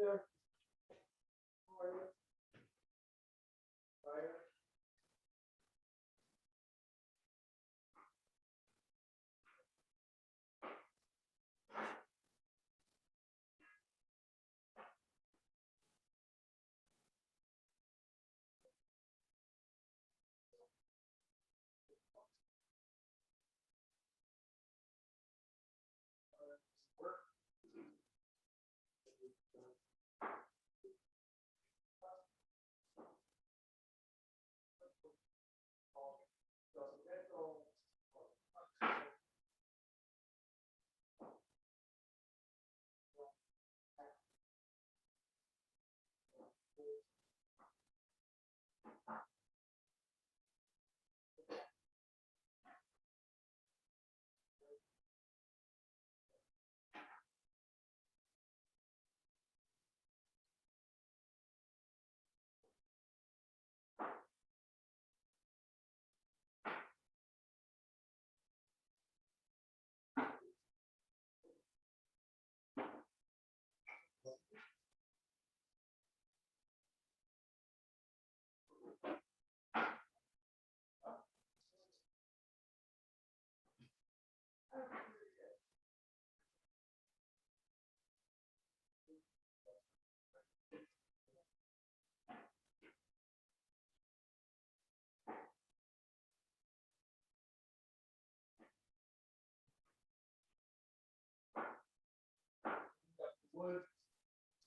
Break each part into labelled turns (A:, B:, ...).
A: there? How are you? Tired? Wood,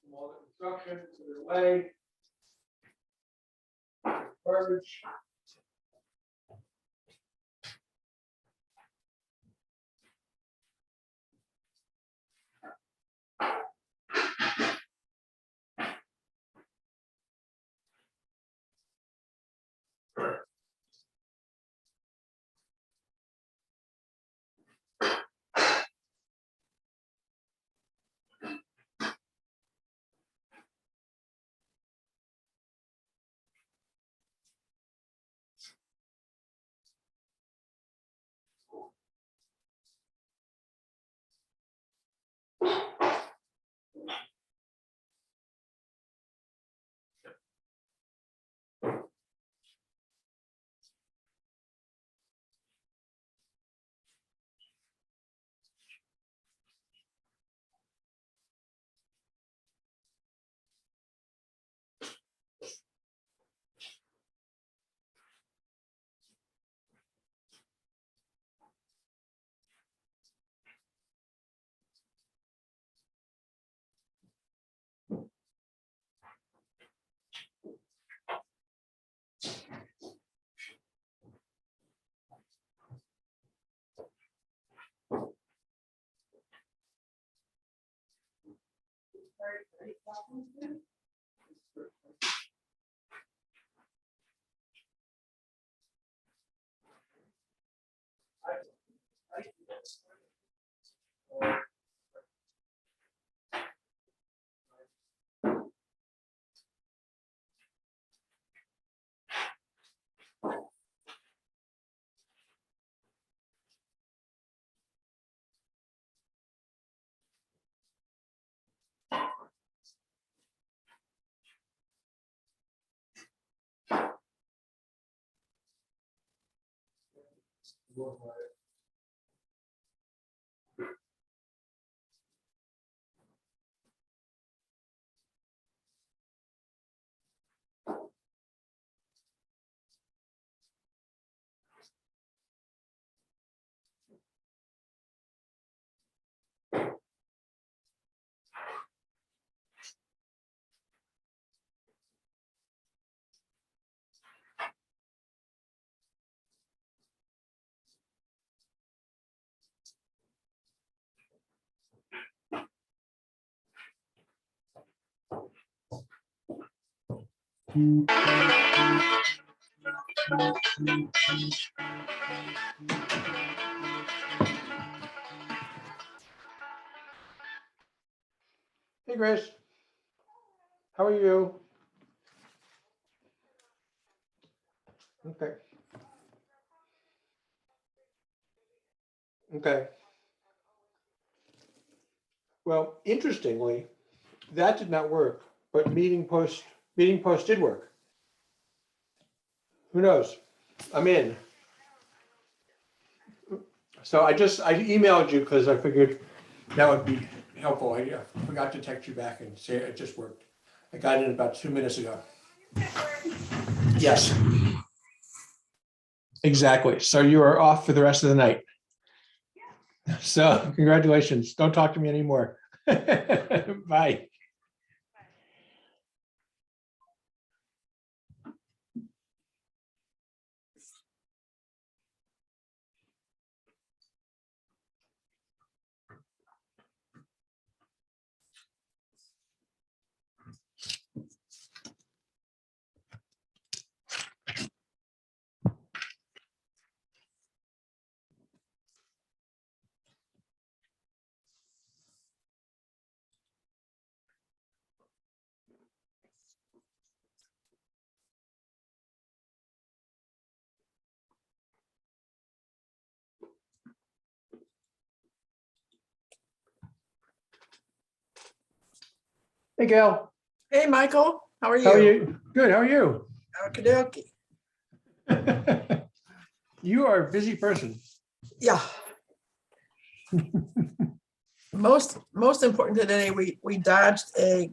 A: some all the construction, clear away. Garbage. Hey, Grace. How are you? Okay. Okay. Well, interestingly,
B: that did not work, but meeting post did work. Who knows? I'm in. So I emailed you because I figured that would be helpful. I forgot to text you back and say it just worked. I got in about 2 minutes ago. Yes. Exactly. So you are off for the rest of the night. So congratulations. Don't talk to me anymore. Bye. Hey, Gail.
C: Hey, Michael, how are you?
B: How are you? Good. How are you?
C: Okey-dokey.
B: You are a busy person.
C: Yeah. Most important today, we dodged a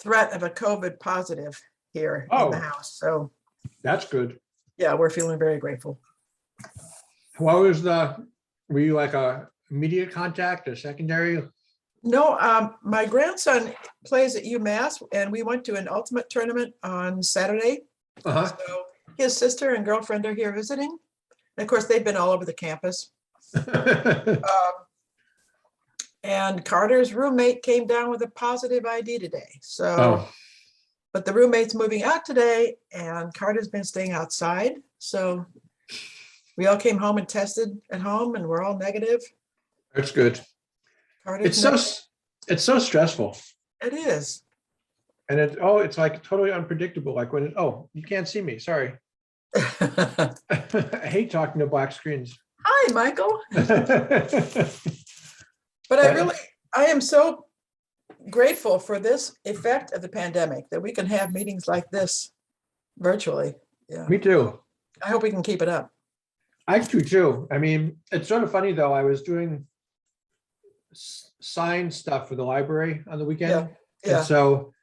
C: threat of a COVID positive here in the
B: Oh.
C: house. So
B: That's good.
C: yeah, we're feeling very grateful.
B: What was were you like a immediate contact, a secondary?
C: No, my grandson plays at UMass and we went to an ultimate tournament on Saturday.
B: Uh-huh.
C: So his sister and girlfriend are here visiting. And of course, they've been all over the campus. And Carter's roommate came down with a positive ID today. So,
B: Oh,
C: but the roommate's moving out today and Carter's been staying outside. So we all came home and tested at home and we're all negative.
B: that's good.
C: Carter's
B: It's so stressful.
C: It is.
B: And it's like totally unpredictable. Like when you can't see me. Sorry.
C: Hi,
B: I hate talking to black screens.
C: Michael. But I am so grateful for this effect of the pandemic that we can have meetings like this virtually. Yeah.
B: Me too.
C: I hope we can keep it up.
B: I do too. I mean, it's sort of funny though. I was doing sign stuff for the library on the weekend.
C: Yeah.
B: And so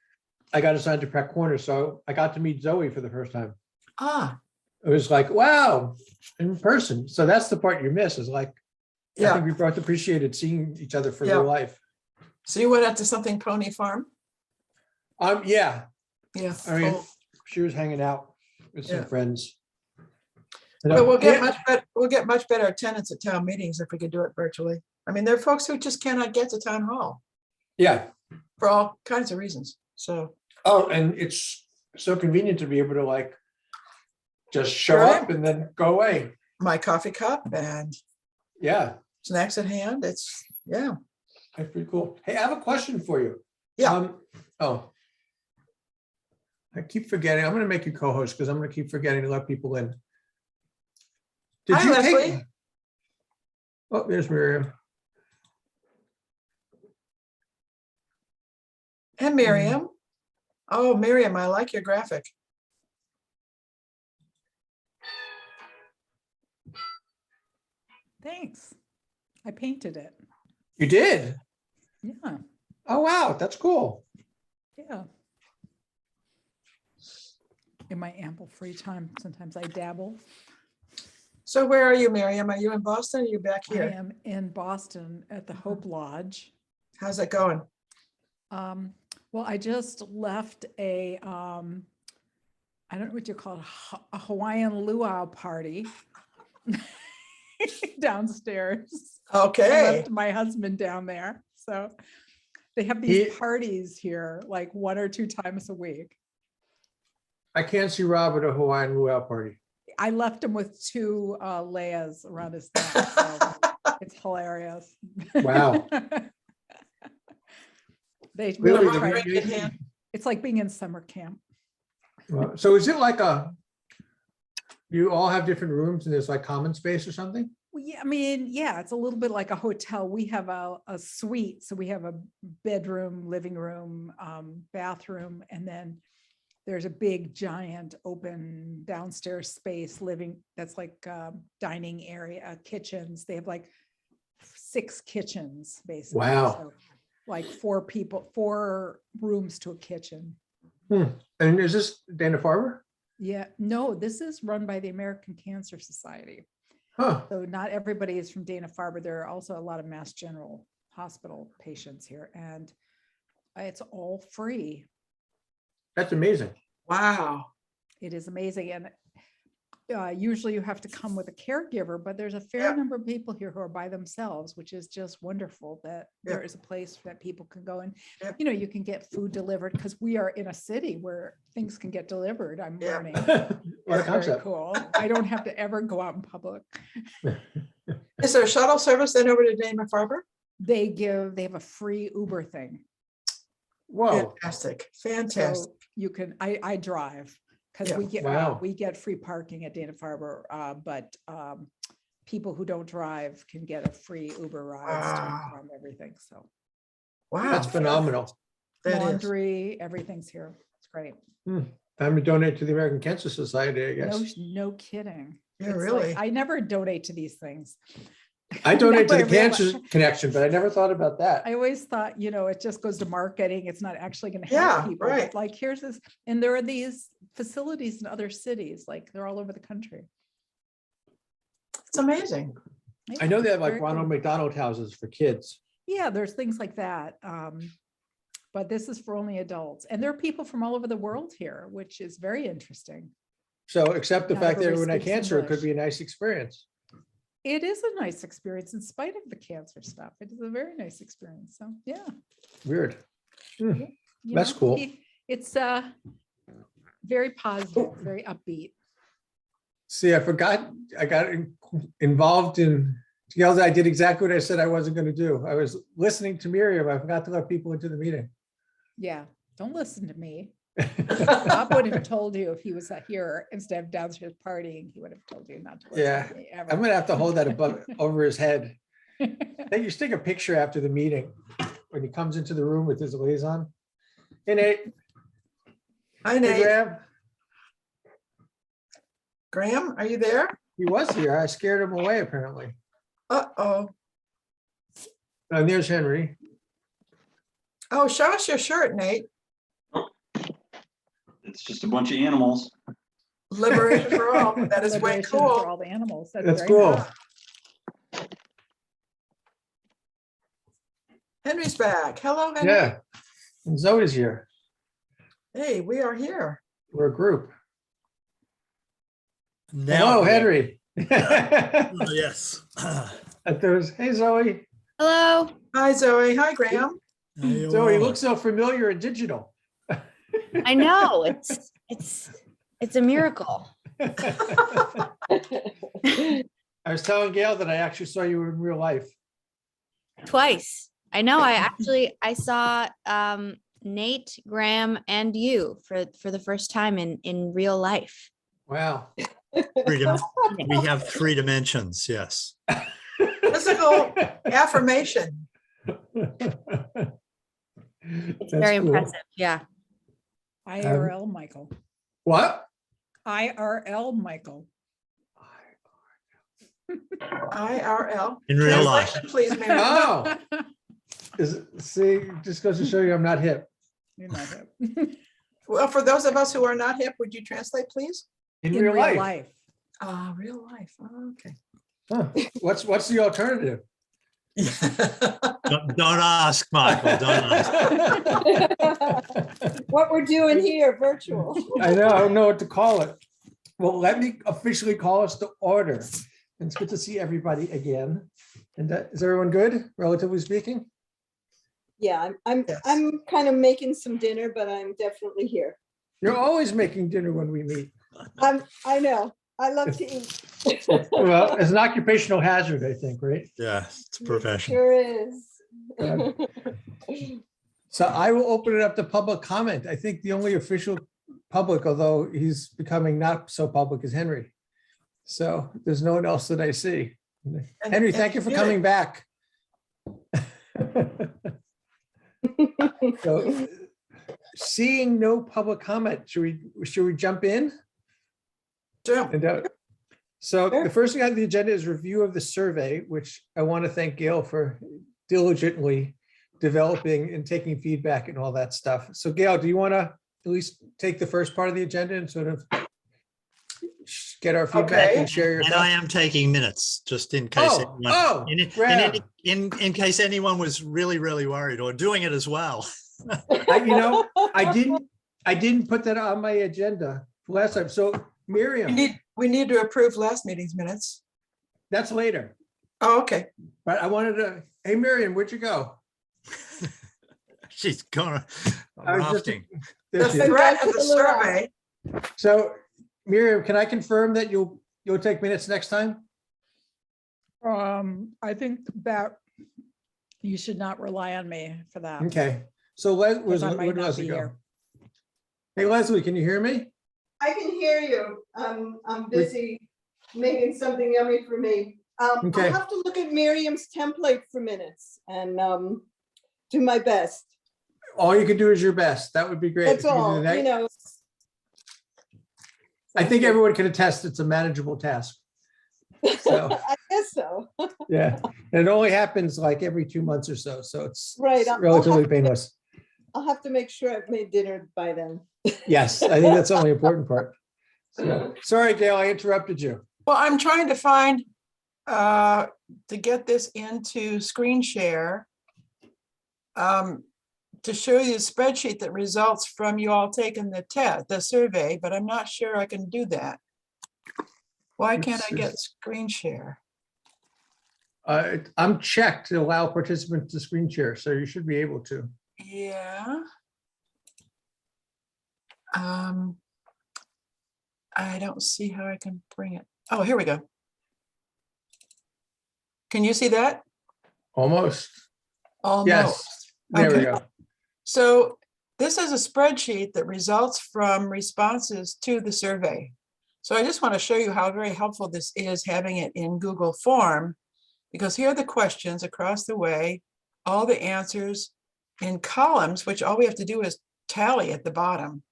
B: I got assigned to Pratt Corner. So I got to meet Zoe for the first time.
C: Ah,
B: It was like, wow, in person. So that's the part you miss is like, I
C: yeah.
B: think we both appreciated seeing each other for
C: Yeah.
B: real life.
C: So you went out to something Pony Farm?
B: Yeah.
C: Yeah.
B: I mean,
C: Cool.
B: she was hanging out with some
C: Yeah.
B: friends.
C: But we'll get much better attendance at town meetings if we could do it virtually. I mean, there are folks who just cannot get to town hall
B: Yeah.
C: for all kinds of reasons. So
B: Oh, and it's so convenient to be able to like just show
C: Right.
B: up and then go away.
C: my coffee cup and
B: Yeah,
C: snacks at hand. It's yeah.
B: that's pretty cool. Hey, I have a question for you.
C: Yeah.
B: I keep forgetting. I'm going to make you co-host because I'm going to keep forgetting to let people in. Did
C: Hi,
B: you
C: Leslie.
B: take? Oh, there's Miriam.
C: And Miriam. Oh, Miriam, I like your graphic.
D: Thanks. I painted it.
B: You did?
D: Yeah,
B: Oh, wow. That's cool.
D: yeah. In my ample free time, sometimes I dabble.
C: So where are you, Miriam? Are you in Boston? Or are you back
D: I
C: here?
D: am in Boston at the Hope Lodge.
C: How's it going?
D: Well, I just left I don't know what you call it, a Hawaiian luau party downstairs. I
C: Okay.
D: left my husband down there. So they have these parties here like 1 or 2 times a week.
B: I can't see Rob at a Hawaiian luau party.
D: I left him with 2 layers around his neck. So it's hilarious.
B: Wow.
D: They
B: Really,
D: really
B: the
D: try.
B: radiation-
D: It's like being in summer camp.
B: Wow. So is it like you all have different rooms and there's like common space or something?
D: yeah, I mean, yeah, it's a little bit like a hotel. We have a suite, so we have a bedroom, living room, bathroom, and then there's a big giant open downstairs space living, that's like dining area, kitchens. They have like 6 kitchens, basically.
B: Wow.
D: So, like 4 people, 4 rooms to a kitchen.
B: And is this Dana-Farber?
D: Yeah, no, this is run by the American Cancer Society.
B: Huh,
D: So not everybody is from Dana-Farber. There are also a lot of Mass General Hospital patients here, and it's all free.
B: that's amazing.
C: Wow.
D: It is amazing. And usually you have to come with a caregiver, but there's a fair
C: Yeah.
D: number of people here who are by themselves, which is just wonderful that
C: Yeah.
D: there is a place that people can go and,
C: Yeah.
D: you can get food delivered, because we are in a city where things can get delivered. I'm
C: Yeah.
D: learning.
B: What a
D: It's very
B: concept.
D: cool. I don't have to ever go out in public.
C: Is there a shuttle service then over to Dana-Farber?
D: They have a free Uber thing.
B: Whoa,
C: Fantastic, fantastic.
D: So you can, I drive, because
C: Yeah.
B: Wow.
D: we get free parking at Dana-Farber, but people who don't drive can get a free Uber rides to and
C: Wow.
D: from everything. So
C: Wow.
B: that's phenomenal.
C: That is.
D: laundry, everything's here. It's great.
B: Time to donate to the American Cancer Society, I
D: No,
B: guess.
D: no kidding.
C: Yeah,
D: It's like,
C: really.
D: I never donate to these things.
B: I donate to
D: Now
B: the
D: I realize-
B: Cancer Connection, but I never thought about that.
D: I always thought, it just goes to marketing. It's not actually going to
C: Yeah,
D: help people. But
C: right.
D: like, here's this, and there are these facilities in other cities, like they're all over the country.
C: It's amazing.
B: I know they have like
D: Very
B: Ronald
D: cool.
B: McDonald houses for kids.
D: Yeah, there's things like that. But this is for only adults. And there are people from all over the world here, which is very interesting.
B: So except the
D: Not
B: fact that
D: everybody
B: everyone had
D: speaks
B: cancer, it could
D: English.
B: be a nice experience.
D: It is a nice experience in spite of the cancer stuff. It is a very nice experience. So, yeah.
B: Weird.
D: you
B: That's cool.
D: It's very positive, very upbeat.
B: See, I forgot, I got involved in, I did exactly what I said I wasn't going to do. I was listening to Miriam. I forgot to let people into the meeting.
D: Yeah, don't listen to me. Bob would have told you if he was here instead of downstairs partying, he would have told you not to listen to me ever.
B: I'm gonna have to hold that above, over his head. Hey, you just take a picture after the meeting when he comes into the room with his liaison. Hey, Nate.
C: Hi,
B: Hey,
C: Nate.
B: Graham.
C: Graham, are you there?
B: He was here. I scared him away, apparently.
C: Uh-oh.
B: And there's Henry.
C: Oh, show us your shirt, Nate.
E: It's just a bunch of animals.
C: Liberation for all. That is way
D: Liberation for
C: cool.
D: all the animals.
B: That's
D: very
B: cool.
D: nice.
C: Henry's back. Hello, Henry.
B: Yeah. And Zoe's here.
C: Hey, we are here.
B: We're a group.
F: Now,
B: Hello, Henry.
F: Yes.
B: Hey, Zoe.
G: Hello.
C: Hi, Zoe. Hi, Graham.
B: Zoe, you look so familiar and digital.
G: I know it's a miracle.
B: I was telling Gail that I actually saw you in real life.
G: Twice. I know. I saw Nate, Graham, and you for the first time in real life.
B: Wow.
F: We have 3 dimensions. Yes.
C: Physical affirmation.
G: It's very impressive. Yeah.
D: IRL Michael.
B: What?
D: IRL Michael.
C: IRL.
F: In real life.
C: Translation, please, Mary.
B: Oh, see, just goes to show you I'm not hip.
D: You're not hip.
C: Well, for those of us who are not hip, would you translate, please?
B: In real life.
C: Real life. Oh, okay.
B: Huh. What's the alternative?
F: Don't ask, Michael. Don't ask.
H: What we're doing here, virtual.
B: I know, I don't know what to call it. Well, let me officially call us to order. And it's good to see everybody again. And is everyone good, relatively speaking?
H: Yeah,
C: Yes.
H: I'm kind of making some dinner, but I'm definitely here.
B: You're always making dinner when we meet.
H: I know. I love to eat.
B: Well, it's an occupational hazard, I think, right?
F: Yeah, it's a profession.
H: Sure is.
B: So I will open it up to public comment. I think the only official public, although he's becoming not so public, is Henry. So there's no one else that I see. Henry, thank you for coming back. So, seeing no public comment, should we jump in?
C: Sure.
B: So
H: Sure.
B: the first thing on the agenda is review of the survey, which I want to thank Gail for diligently developing and taking feedback and all that stuff. So Gail, do you want to at least take the first part of the agenda and sort of get our feedback
C: Okay.
B: and share your
F: And I
B: thoughts?
F: am taking minutes, just in case.
B: Oh,
F: anyone-
B: oh, grab.
F: in case anyone was really, really worried or doing it as well.
B: I didn't put that on my agenda last time. So Miriam,
C: We need to approve last meeting's minutes.
B: that's later.
C: Oh, okay.
B: But I wanted to, hey Miriam, where'd you go?
F: She's gone
B: I was just-
F: rafting.
B: There
C: The
B: she is.
C: threat of the
H: Fill her out.
C: survey.
B: So Miriam, can I confirm that you'll take minutes next time?
D: I think that you should not rely on me for that.
B: Okay, so where'd
D: I might not
B: Leslie
D: be
B: go?
D: here.
B: Hey Leslie, can you hear me?
H: I can hear you. I'm busy making something yummy for me.
B: Okay.
H: I'll have to look at Miriam's template for minutes and do my best.
B: All you can do is your best. That would be great.
H: That's
B: if you could do
H: all,
B: that.
H: you know.
B: I think everyone can attest it's a manageable task. So,
H: I guess so.
B: yeah, and it only happens like every 2 months or so, so it's
H: Right, I'll
B: relatively
H: have to-
B: painless.
H: I'll have to make sure I've made dinner by then.
B: Yes, I think that's the only important part. So, sorry, Gail, I interrupted you.
C: Well, I'm trying to find, to get this into screen share. To show you a spreadsheet that results from you all taking the survey, but I'm not sure I can do that. Why can't I get screen share?
B: I'm checked to allow participants to screen share, so you should be able to.
C: Yeah. I don't see how I can bring it. Oh, here we go. Can you see that?
B: Almost.
C: Almost.
B: Yes, there we
C: Okay.
B: go.
C: So this is a spreadsheet that results from responses to the survey. So I just want to show you how very helpful this is, having it in Google form, because here are the questions across the way, all the answers in columns, which all we have to do is tally at the bottom.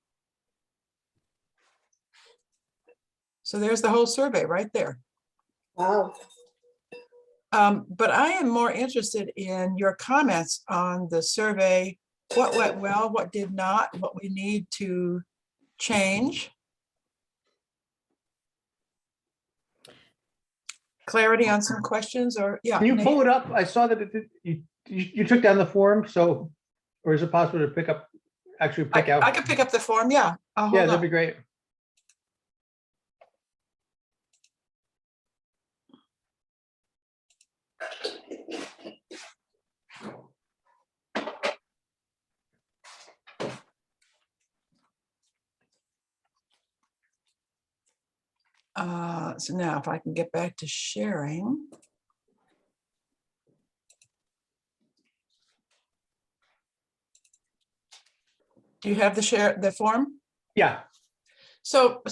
C: So there's the whole survey right there.
H: Wow.
C: But I am more interested in your comments on the survey. What went well, what did not, what we need to change. Clarity on some questions, or, yeah.
B: Can you
C: Nate?
B: pull it up? I saw that you took down the form, so, or is it possible to pick up, actually pick out?
C: I can pick up the form, yeah.
B: Yeah,
C: Hold
B: that'd
C: on.
B: be great.
C: So now if I can get back to sharing. Do you have the form?
B: Yeah,
C: So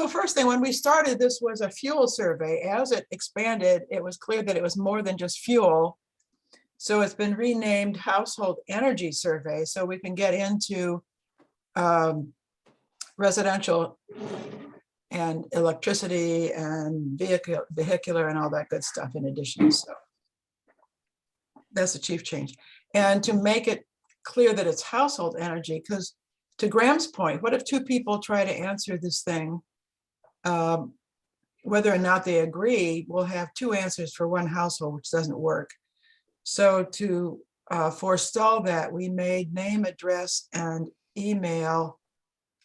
C: first thing, when we started, this was a fuel survey. As it expanded, it was clear that it was more than just fuel. So it's been renamed Household Energy Survey, so we can get into residential and electricity and vehicular and all that good stuff in addition. So that's the chief change. And to make it clear that it's household energy, because to Graham's point, what if two people try to answer this thing? Whether or not they agree, we'll have two answers for one household, which doesn't work. So to forestall that, we made name, address, and email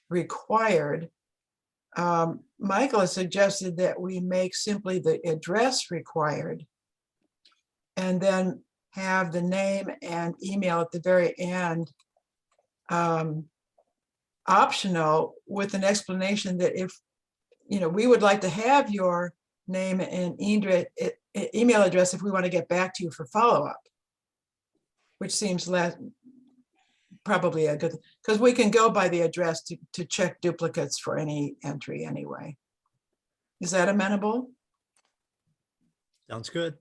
C: required. Michael has suggested that we make simply the address required and then have the name and email at the very end optional, with an explanation that if, we would like to have your name and email address if we want to get back to you for follow-up, which seems probably a good, because we can go by the address to check duplicates for any entry anyway. Is that amenable?
F: Sounds good.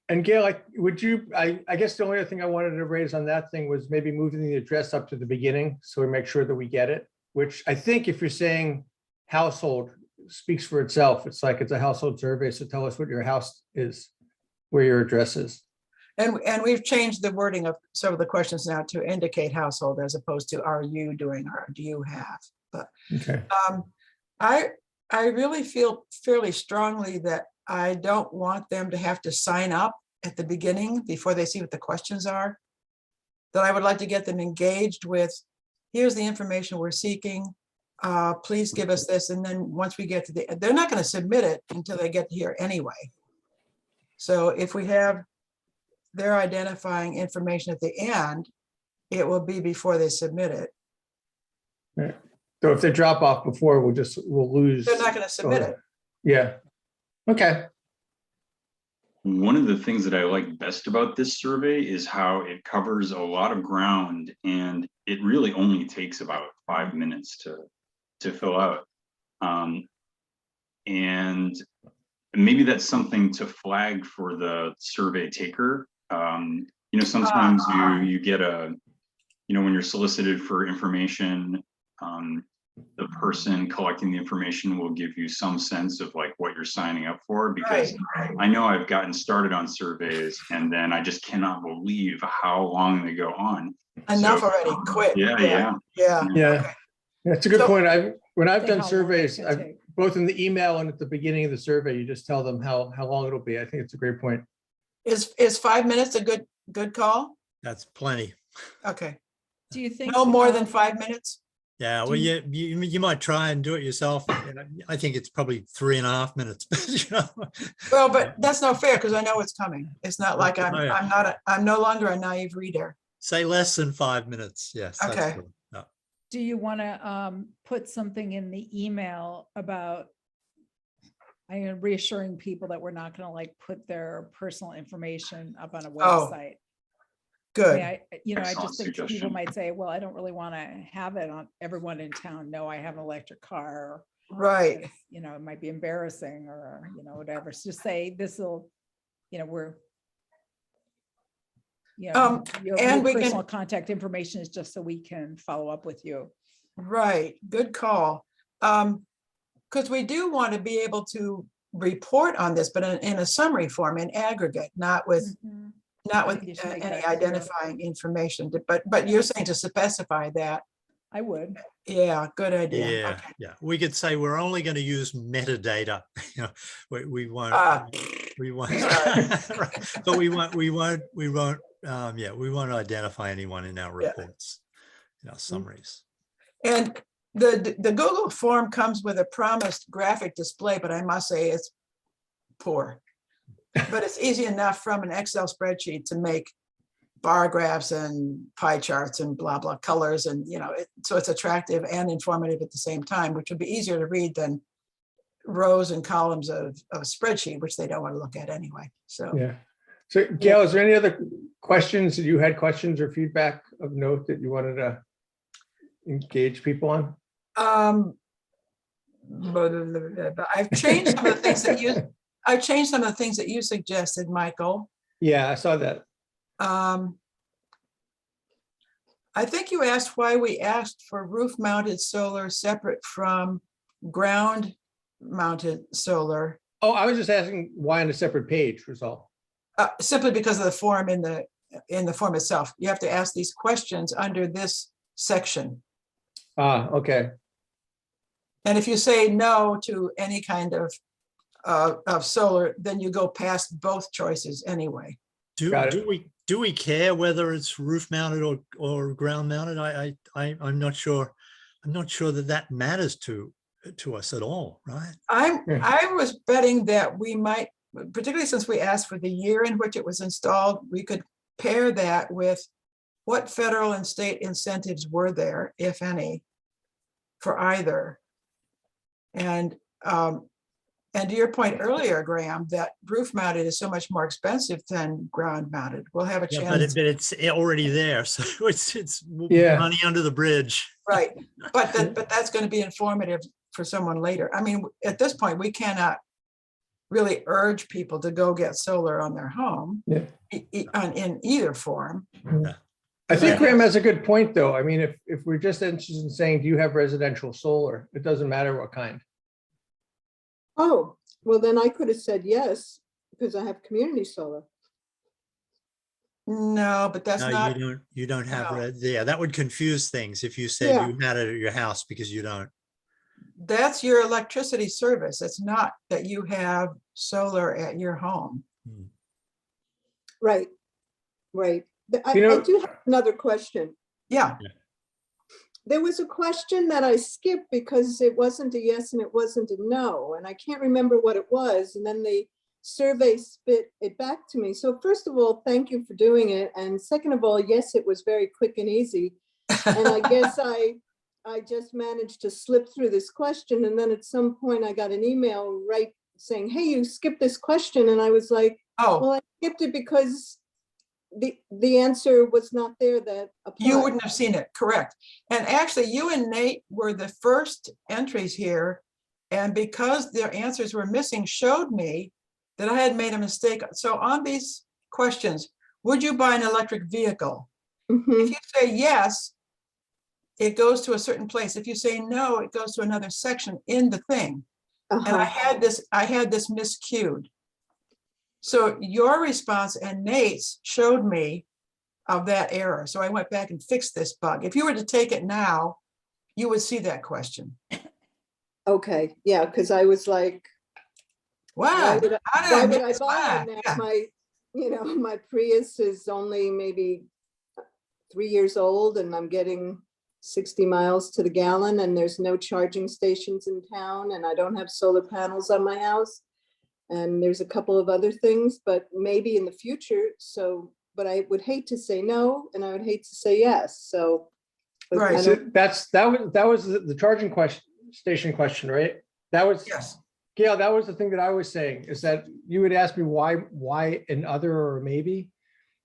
B: And Gail, I guess the only other thing I wanted to raise on that thing was maybe moving the address up to the beginning, so we make sure that we get it, which I think if you're saying household speaks for itself, it's like it's a household survey, so tell us what your house is, where your address is.
C: And we've changed the wording of some of the questions now to indicate household as opposed to are you doing or do you have? But
B: Okay.
C: I really feel fairly strongly that I don't want them to have to sign up at the beginning before they see what the questions are. That I would like to get them engaged with, here's the information we're seeking. Please give us this. And then once we get to they're not going to submit it until they get here anyway. So if we have their identifying information at the end, it will be before they submit it.
B: Right. So if they drop off before, we'll lose.
C: They're not going to submit it.
B: Yeah. Okay.
E: One of the things that I like best about this survey is how it covers a lot of ground, and it really only takes about 5 minutes to fill out. And maybe that's something to flag for the survey taker. Sometimes you get when you're solicited for information, the person collecting the information will give you some sense of like what you're signing up for, because
C: Right.
E: I know I've gotten started on surveys and then I just cannot believe how long they go on.
C: Enough
E: So,
C: already, quit.
E: Yeah.
C: Yeah.
B: Yeah. That's a good
C: So-
B: point. When I've
D: Say
B: done
D: how long
B: surveys,
D: it's gonna take.
B: both in the email and at the beginning of the survey, you just tell them how long it'll be. I think it's a great point.
C: Is 5 minutes a good call?
F: That's plenty.
C: Okay,
D: Do you think?
C: no more than 5 minutes?
F: Yeah,
D: Do
F: well,
D: you-
F: you might try and do it yourself. And I think it's probably 3.5 minutes.
C: Well, but that's not fair because I know it's coming. It's not like
F: Oh, yeah.
C: I'm no longer a naive reader.
F: Say less than 5 minutes. Yes. that's
C: Okay.
F: good. No.
D: Do you want to put something in the email about reassuring people that we're not going to like put their personal information up on a
C: Oh,
D: website?
C: Good.
D: I
E: Excellent
D: just think people
E: suggestion.
D: might say, well, I don't really want to have it on everyone in town. No, I have an electric car.
C: Right.
D: It might be embarrassing or, whatever. So just say this'll, we're. Your
C: and we can-
D: personal contact information is just so we can follow up with you.
C: Right. Good call. Because we do want to be able to report on this, but in a summary form, in aggregate, not with
D: Mhm.
C: not
D: I
C: with
D: think you should make
C: any
D: that clear.
C: identifying information. But you're saying to specify that.
D: I would.
C: Yeah, good idea.
F: Yeah,
C: Okay.
F: yeah. We could say we're only going to use metadata. We won't. We won't. Right. But we won't. We won't identify anyone in our
C: Yeah.
F: reports, in our summaries.
C: And the Google form comes with a promised graphic display, but I must say it's poor. But it's easy enough from an Excel spreadsheet to make bar graphs and pie charts and blah, blah colors. And, so it's attractive and informative at the same time, which would be easier to read than rows and columns of a spreadsheet, which they don't want to look at anyway. So,
B: Yeah. So Gail, is there any other questions that you had questions or feedback of note that you wanted to engage people on?
C: but I've changed some of the things that you suggested, Michael.
B: Yeah, I saw that.
C: I think you asked why we asked for roof mounted solar separate from ground mounted solar,
B: Oh, I was just asking why on a separate page was all.
C: simply because of the form in the form itself. You have to ask these questions under this section.
B: Okay.
C: And if you say no to any kind of solar, then you go past both choices anyway.
B: Got it.
F: Do we care whether it's roof mounted or ground mounted? I'm not sure. I'm not sure that matters to us at all, right?
C: I was betting that we might, particularly since we asked for the year in which it was installed, we could pair that with what federal and state incentives were there, if any, for either. And to your point earlier, Graham, that roof mounted is so much more expensive than ground mounted. We'll have a
F: Yeah,
C: chance.
F: but it's already there, so it's
B: Yeah.
F: money under the bridge.
C: Right, but that's going to be informative for someone later. I mean, at this point, we cannot really urge people to go get solar on their home.
B: Yeah.
C: In either form.
B: I think
C: Yeah.
B: Graham has a good point, though. I mean, if we're just interested in saying, do you have residential solar? It doesn't matter what kind.
H: Oh, well, then I could have said yes, because I have community solar.
C: No, but that's
F: No,
C: not,
F: you don't have,
C: no.
F: yeah, that would confuse things if you said
H: Yeah.
F: you had it at your house, because you don't.
C: that's your electricity service. It's not that you have solar at your home.
H: Right, right. I
B: You know-
H: do have another question.
C: Yeah,
H: There was a question that I skipped because it wasn't a yes and it wasn't a no, and I can't remember what it was. And then the survey spit it back to me. So first of all, thank you for doing it. And second of all, yes, it was very quick and easy. And I guess I just managed to slip through this question. And then at some point I got an email right saying, hey, you skipped this question. And I was like,
C: oh,
H: well, I skipped it because the answer was not there that applied.
C: you wouldn't have seen it, correct. And actually, you and Nate were the first entries here. And because their answers were missing, showed me that I had made a mistake. So on these questions, would you buy an electric vehicle?
H: Mhm.
C: If you say yes, it goes to a certain place. If you say no, it goes to another section in the thing. And I
H: Uh-huh.
C: had this miscued. So your response and Nate's showed me of that error. So I went back and fixed this bug. If you were to take it now, you would see that question.
H: Okay, yeah, because I was like,
C: Wow.
H: would I-
C: how did
H: why would I
C: miss
H: buy
C: that?
H: one
C: Yeah.
H: now? My Prius is only maybe 3 years old and I'm getting 60 miles to the gallon and there's no charging stations in town and I don't have solar panels on my house. And there's a couple of other things, but maybe in the future. So, but I would hate to say no and I would hate to say yes. So. but
C: Right.
H: I
B: So
H: don't-
B: that was the charging station question, right? That was,
C: Yes.
B: Gail, that was the thing that I was saying, is that you would ask me why an other or maybe?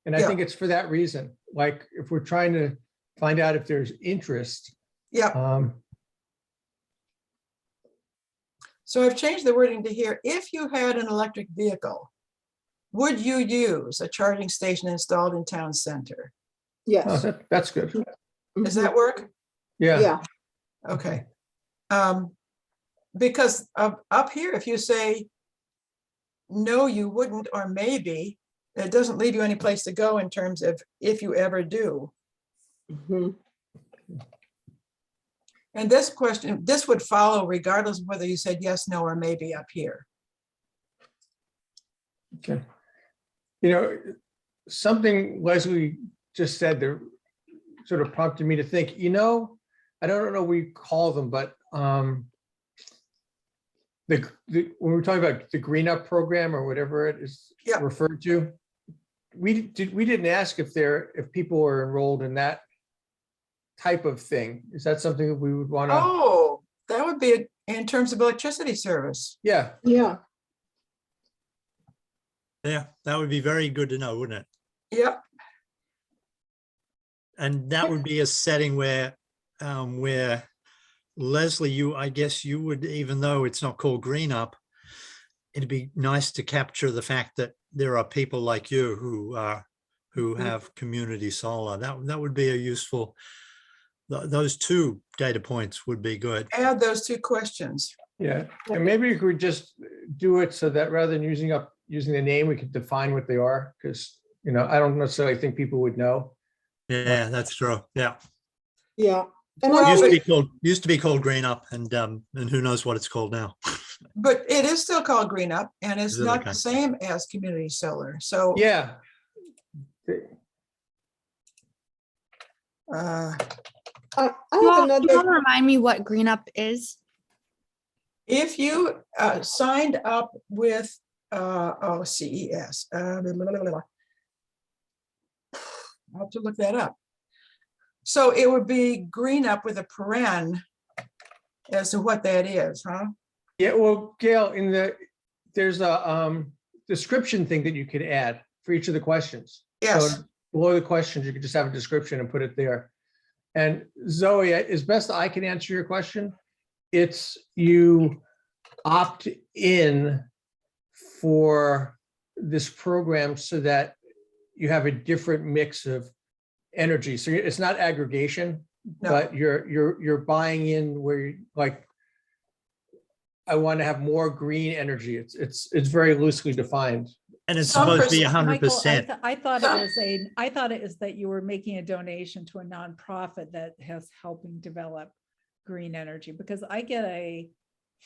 B: And I
C: Yeah.
B: think it's for that reason. Like, if we're trying to find out if there's interest,
C: Yeah. So I've changed the wording to here. If you had an electric vehicle, would you use a charging station installed in town center?
B: oh,
H: Yes.
B: that's good.
C: Does that work?
B: Yeah.
H: Yeah,
C: Okay. Because up here, if you say no, you wouldn't, or maybe, it doesn't leave you any place to go in terms of if you ever do.
H: Mhm.
C: And this question, this would follow regardless of whether you said yes, no, or maybe up here.
B: Okay. You know, something Leslie just said there sort of prompted me to think, I don't know what we call them, but when we're talking about the Green Up program or whatever it is
C: Yeah.
B: referred to, we didn't ask if people were enrolled in that type of thing. Is that something that we would want to?
C: Oh, that would be in terms of electricity service.
B: Yeah.
H: yeah.
F: Yeah, that would be very good to know, wouldn't it?
C: Yep.
F: And that would be a setting where Leslie, I guess you would, even though it's not called Green Up, it'd be nice to capture the fact that there are people like you who have community solar. That would be a useful, those two data points would be good.
C: Add those two questions.
B: Yeah. And maybe we could just do it so that rather than using the name, we could define what they are, because, I don't necessarily think people would know.
F: Yeah, that's true. Yeah.
H: Yeah. And
C: Well,
H: I
F: Used to be called Green Up, and who knows what it's called now.
C: But it is still called Green Up and it's
F: Is it?
C: not
F: Okay.
C: the same as community solar. So
B: Yeah.
C: uh,
H: I
G: You
H: have
G: all, you
H: another,
G: all remind me what Green Up is?
C: if you signed up with CES, blah, blah, blah, blah. I'll have to look that up. So it would be Green Up with a paren as to what that is, huh?
B: Yeah, well, Gail, there's a description thing that you could add for each of the questions.
C: Yes.
B: So below the questions, you could just have a description and put it there. And Zoe, as best I can answer your question, it's you opt in for this program so that you have a different mix of energy. So it's not aggregation,
C: No.
B: but you're buying in where you like, I want to have more green energy. It's very loosely defined.
F: And it's
C: Some
F: supposed to be
C: person-
D: Michael,
F: 100%.
D: I thought it was I thought it was that you were making a donation to a nonprofit that has helping develop green energy, because I get a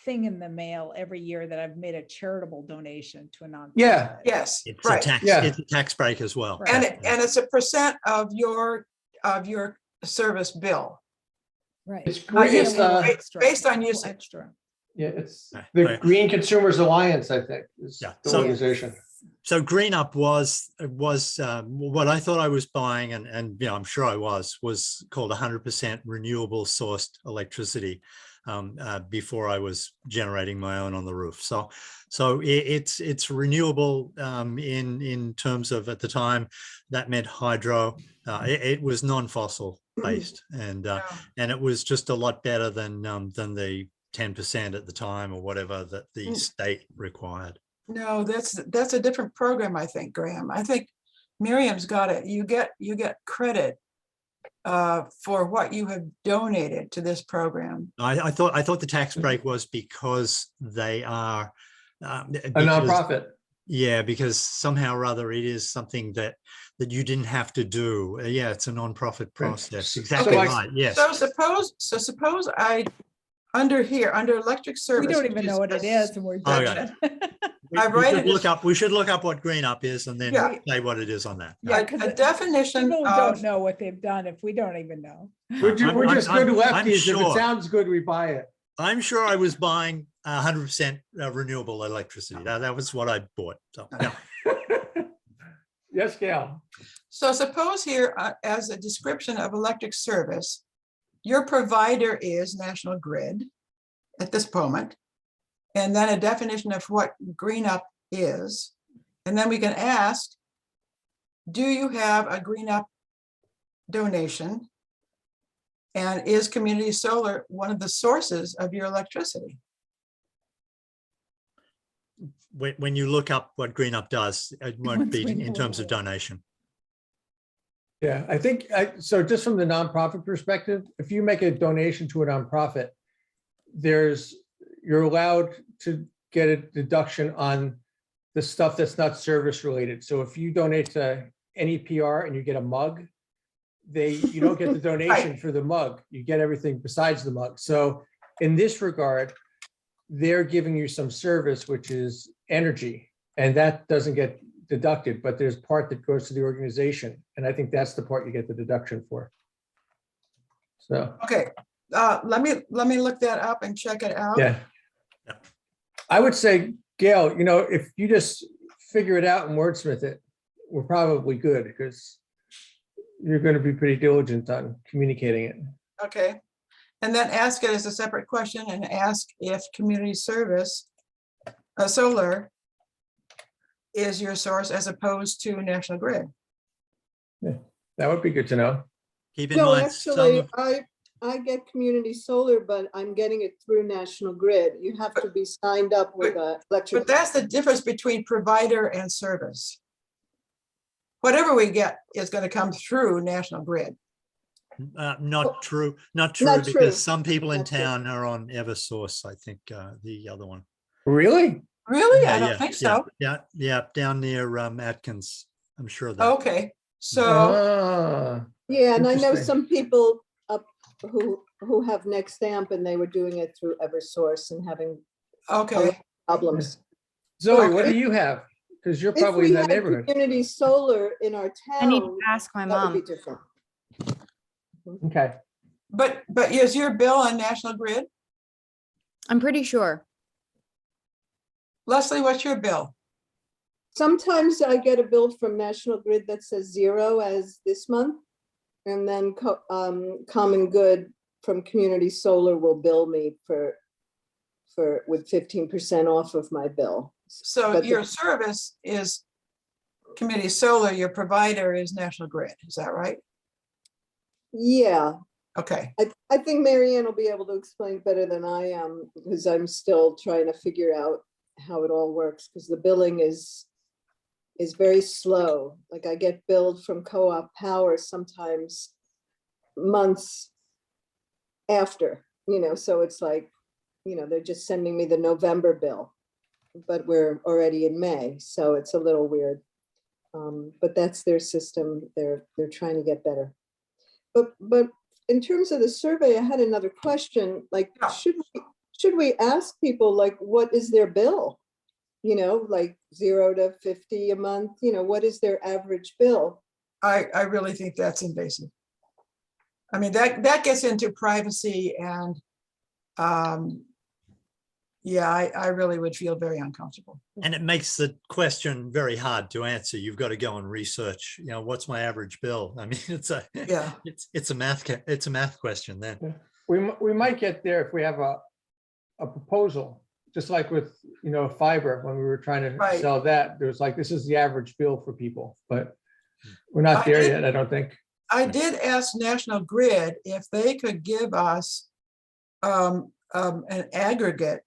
D: thing in the mail every year that I've made a charitable donation to a nonprofit.
B: Yeah.
C: Yes,
F: It's a
C: right.
F: tax,
B: Yeah.
F: it's a tax break as well.
D: Right.
C: And it's a percent of your service bill.
D: Right.
B: It's
D: I
B: green,
D: get a
B: it's,
D: little
B: uh,
D: extra,
C: based on
D: a little
C: usage.
D: Extra.
B: Yeah, it's
F: Right,
B: the
F: right.
B: Green Consumers Alliance, I think, is
F: Yeah,
B: the
F: so-
B: organization.
F: So Green Up was what I thought I was buying, and you know, I'm sure I was called 100% renewable sourced electricity before I was generating my own on the roof. So it's renewable in terms of, at the time that meant hydro. It was non-fossil based, and it was just a lot better than the 10% at the time or whatever that the state required.
C: No, that's a different program, I think, Graham. I think Miriam's got it. You get credit for what you have donated to this program.
F: I thought the tax break was because they are
B: A nonprofit.
F: Yeah, because somehow or other it is something that you didn't have to do. Yeah, it's a nonprofit process.
B: So
F: Exactly
B: I-
F: right. Yes.
C: So suppose I, under electric service.
D: We don't even
C: which
D: know what it is, and we're
F: Oh,
D: judging
F: yeah.
D: it.
C: I write it as-
F: We should look up what Green Up is and then
C: Yeah.
F: say what it is on that.
D: Yeah,
C: A
D: 'cause
C: a definition
D: People
C: of,
D: don't know what they've done if we don't even know.
B: We're just good
F: I'm
B: lefties. If
F: sure.
B: it sounds good, we buy it.
F: I'm sure I was buying 100% renewable electricity. That was what I bought. So yeah.
B: Yes, Gail.
C: so suppose here, as a description of electric service, your provider is National Grid at this moment. And then a definition of what Green Up is. And then we can ask, do you have a Green Up donation? And is community solar one of the sources of your electricity?
F: When you look up what Green Up does, it won't
D: What's
F: be in terms of
D: renewable?
F: donation.
B: Yeah, I think, so just from the nonprofit perspective, if you make a donation to a nonprofit, you're allowed to get a deduction on the stuff that's not service related. So if you donate to NEPR and you get a mug, you don't get the donation for the mug. You get everything besides the mug. So in this regard, they're giving you some service, which is energy, and that doesn't get deducted, but there's part that goes to the organization. And I think that's the part you get the deduction for. So,
C: Okay, let me look that up and check it out.
B: yeah. I would say, Gail, if you just figure it out and wordsmith it, we're probably good, because you're going to be pretty diligent on communicating it.
C: Okay, and then ask it as a separate question and ask if community service, solar is your source as opposed to National Grid.
B: That would be good to know.
F: Keep in
H: No,
F: mind,
H: actually, I get community solar, but I'm getting it through National Grid. You have to be signed up with a electric.
C: But that's the difference between provider and service. Whatever we get is going to come through National Grid.
F: not true,
H: Not true.
F: because some people in
H: Not true.
F: town are on Eversource, I think, the other one.
B: Really?
C: Really? I
F: Yeah,
C: don't
F: yeah,
C: think so.
F: Yeah, down near Atkins. I'm sure that.
C: Okay, so,
B: Ah,
H: Yeah, and I know
B: Interesting.
H: some people up who have Nextamp, and they were doing it through Eversource and having
C: okay,
H: problems.
B: Zoe, what
C: Okay.
B: do you have? Because you're
H: If
B: probably
H: we
B: in that
H: had
B: neighborhood.
H: community solar in our
G: I need to
H: town,
G: ask my
H: that would be
G: mom.
H: different.
B: Okay.
C: but is your bill on National Grid?
G: I'm pretty sure.
C: Leslie, what's your bill?
H: Sometimes I get a bill from National Grid that says 0 as this month. And then Common Good from Community Solar will bill me with 15% off of my bill.
C: So
H: But
C: your service is community solar, your provider is National Grid, is that right?
H: Yeah,
C: Okay,
H: I think Mary Ann will be able to explain better than I am, because I'm still trying to figure out how it all works, because the billing is very slow. Like I get billed from Co-op Power sometimes months after, so it's like, they're just sending me the November bill, but we're already in May, so it's a little weird. But that's their system. They're trying to get better. But in terms of the survey, I had another question. Like,
C: Yeah.
H: should we ask people, like, what is their bill? Like 0 to 50 a month, what is their average bill?
C: I really think that's invasive. I mean, that gets into privacy and, yeah, I really would feel very uncomfortable.
F: And it makes the question very hard to answer. You've got to go and research, what's my average bill? I mean,
C: Yeah.
F: it's a math question then.
B: We might get there if we have a proposal, just like with, fiber, when we were trying to
C: Right.
B: sell that, there was like, this is the average bill for people, but we're not there yet, I don't think.
C: I did ask National Grid if they could give us an aggregate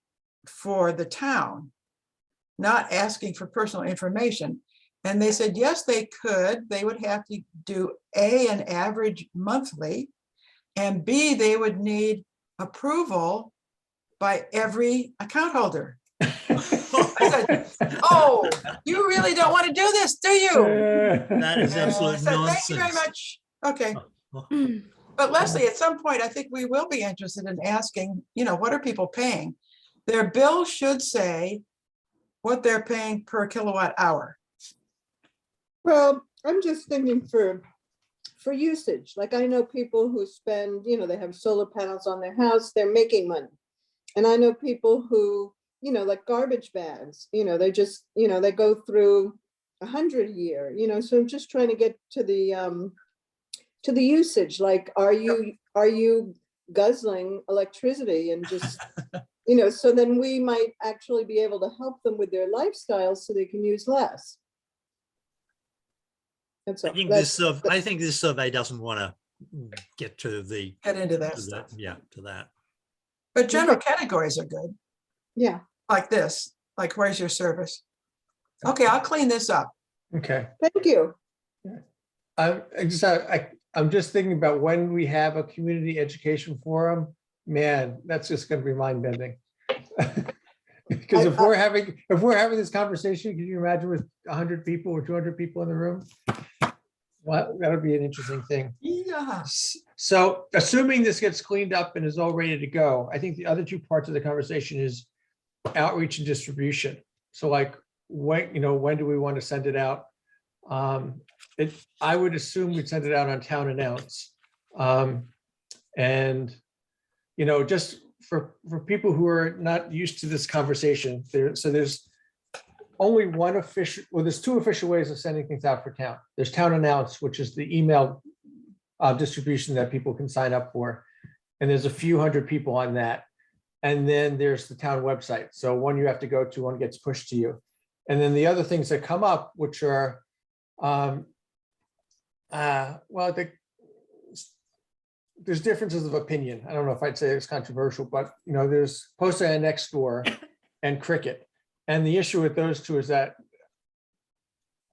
C: for the town, not asking for personal information. And they said, yes, they could. They would have to do A, an average monthly, and B, they would need approval by every account holder. I said, oh, you really don't want to do this, do you?
F: That is
C: And I
F: absolute
C: said, thank you very
F: nonsense.
C: much. Okay. But Leslie, at some point, I think we will be interested in asking, what are people paying? Their bill should say what they're paying per kilowatt hour.
H: Well, I'm just thinking for usage. Like I know people who spend, they have solar panels on their house, they're making money. And I know people who, like garbage bags, they just, they go through 100 a year, so I'm just trying to get to the usage. Like, are you guzzling electricity and just, so then we might actually be able to help them with their lifestyles so they can use less. That's
F: I
H: all.
F: think this survey doesn't want to get to
C: Get into that stuff.
F: to that.
C: But general categories are good,
H: Yeah.
C: like this, like where's your service? Okay, I'll clean this up.
B: Okay.
H: Thank you.
B: I'm just thinking about when we have a community education forum, man, that's just gonna be mind bending. Because if we're having this conversation, can you imagine with 100 people or 200 people in the room? Well, that'll be an interesting thing.
C: Yeah.
B: So assuming this gets cleaned up and is all ready to go, I think the other two parts of the conversation is outreach and distribution. So like, when do we want to send it out? I would assume we'd send it out on town announce. And, just for people who are not used to this conversation, there's only one official, well, there's two official ways of sending things out for town. There's town announce, which is the email distribution that people can sign up for. And there's a few hundred people on that. And then there's the town website. So one you have to go to, one gets pushed to you. And then the other things that come up, which are, there's differences of opinion. I don't know if I'd say it's controversial, but there's posted on Nextdoor and Cricket. And the issue with those two is that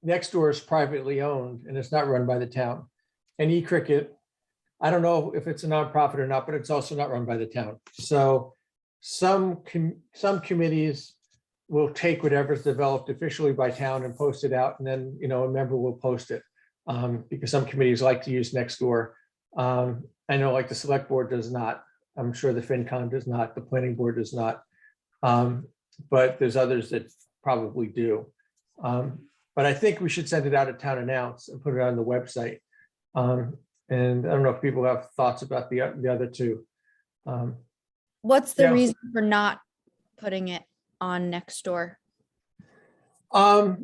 B: Nextdoor is privately owned and it's not run by the town. And eCricket, I don't know if it's a nonprofit or not, but it's also not run by the town. So some committees will take whatever's developed officially by town and post it out, and then a member will post it because some committees like to use Nextdoor. I know like the select board does not. I'm sure the FinCon does not. The planning board does not. But there's others that probably do. But I think we should send it out at town announce and put it on the website. And I don't know if people have thoughts about the other two.
G: What's the
B: Yeah.
G: reason for not putting it on Nextdoor?
B: Well,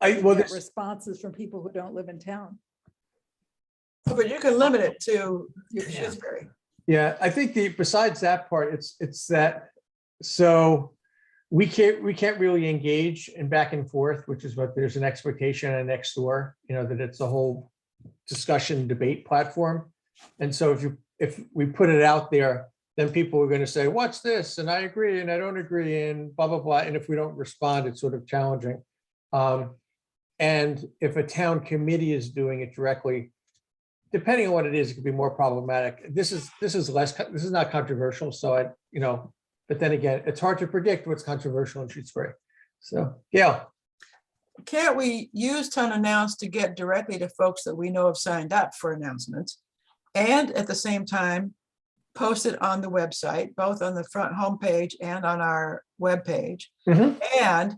D: Get responses from people who don't live in town.
C: But you can limit it to
D: You can.
C: Shutesbury.
B: yeah, I think besides that part, it's that, so we can't really engage in back and forth, which is what there's an expectation on Nextdoor, that it's a whole discussion debate platform. And so if we put it out there, then people are going to say, what's this? And I agree, and I don't agree, and blah, blah, blah. And if we don't respond, it's sort of challenging. And if a town committee is doing it directly, depending on what it is, it could be more problematic. This is not controversial. So but then again, it's hard to predict what's controversial in Shutesbury. So, Gail.
C: Can't we use Town Announce to get directly to folks that we know have signed up for announcements? And at the same time, post it on the website, both on the front homepage and on our webpage. And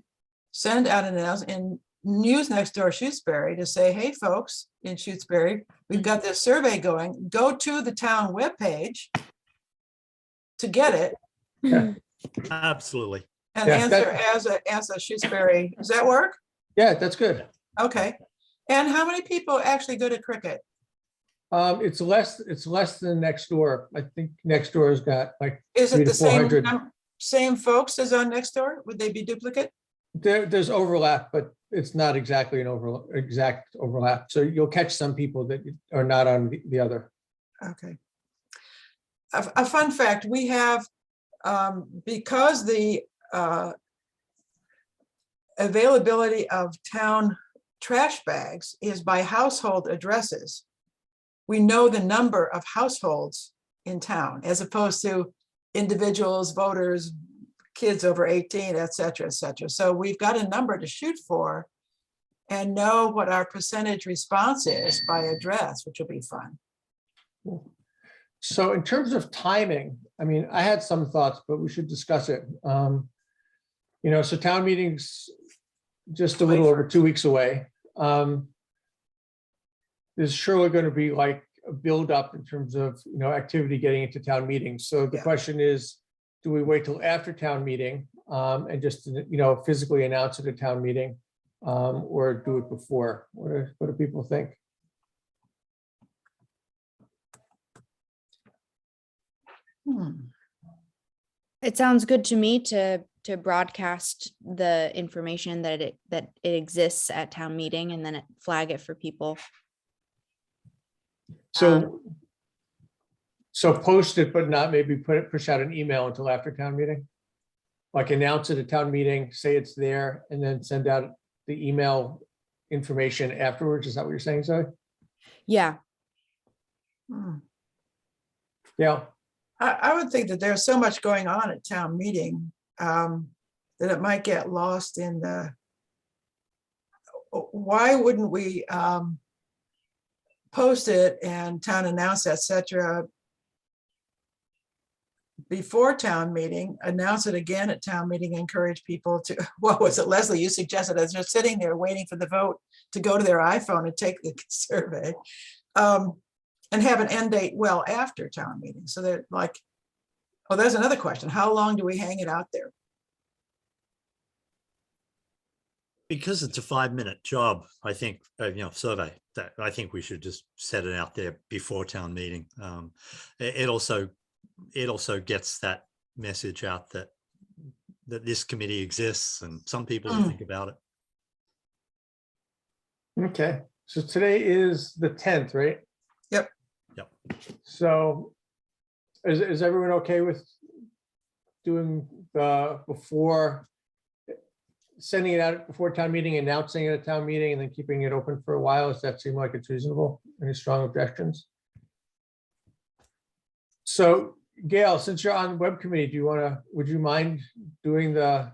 C: send out an announcement in News Next Door Shutesbury to say, hey, folks in Shutesbury, we've got this survey going. Go to the town webpage to get it
B: Yeah.
F: Absolutely.
C: and
B: Yeah,
C: answer as a Shutesbury. Does that work?
B: Yeah, that's good.
C: Okay. And how many people actually go to Cricket?
B: It's less than Next Door. I think Next Door has got like
C: Is it
B: 300
C: the
B: to
C: same
B: 400.
C: same folks as on Nextdoor? Would they be duplicate?
B: There's overlap, but it's not exactly an exact overlap. So you'll catch some people that are not on the other.
C: Okay. A fun fact, we have, because the availability of town trash bags is by household addresses, we know the number of households in town as opposed to individuals, voters, kids over 18, et cetera, et cetera. So we've got a number to shoot for and know what our percentage response is by address, which will be fun.
B: So in terms of timing, I mean, I had some thoughts, but we should discuss it. So town meetings just a little over 2 weeks away. There's surely going to be like a buildup in terms of, activity getting into town meetings. So the question is, do we wait till after town meeting and just, physically announce it at town meeting or do it before? What do people think?
G: It sounds good to me to broadcast the information that it exists at town meeting and then flag it for people.
B: So post it, but not maybe push out an email until after town meeting? Like announce it at town meeting, say it's there, and then send out the email information afterwards. Is that what you're saying, Zoe?
G: Yeah.
B: Yeah.
C: I would think that there's so much going on at town meeting that it might get lost in the, why wouldn't we post it and town announce, et cetera, before town meeting, announce it again at town meeting, encourage people to, what was it, Leslie, you suggested as they're sitting there waiting for the vote to go to their iPhone and take the survey. And have an end date well after town meeting. So they're like, oh, there's another question. How long do we hang it out there?
F: Because it's a 5-minute job, I think, survey, that I think we should just set it out there before town meeting. It also gets that message out that this committee exists and some people think about it.
B: Okay. So today is the 10th, right?
C: Yep.
B: So is everyone okay with doing before sending it out before town meeting, announcing it at town meeting, and then keeping it open for a while? Does that seem like it's reasonable? Any strong objections? So Gail, since you're on the web committee, would you mind doing the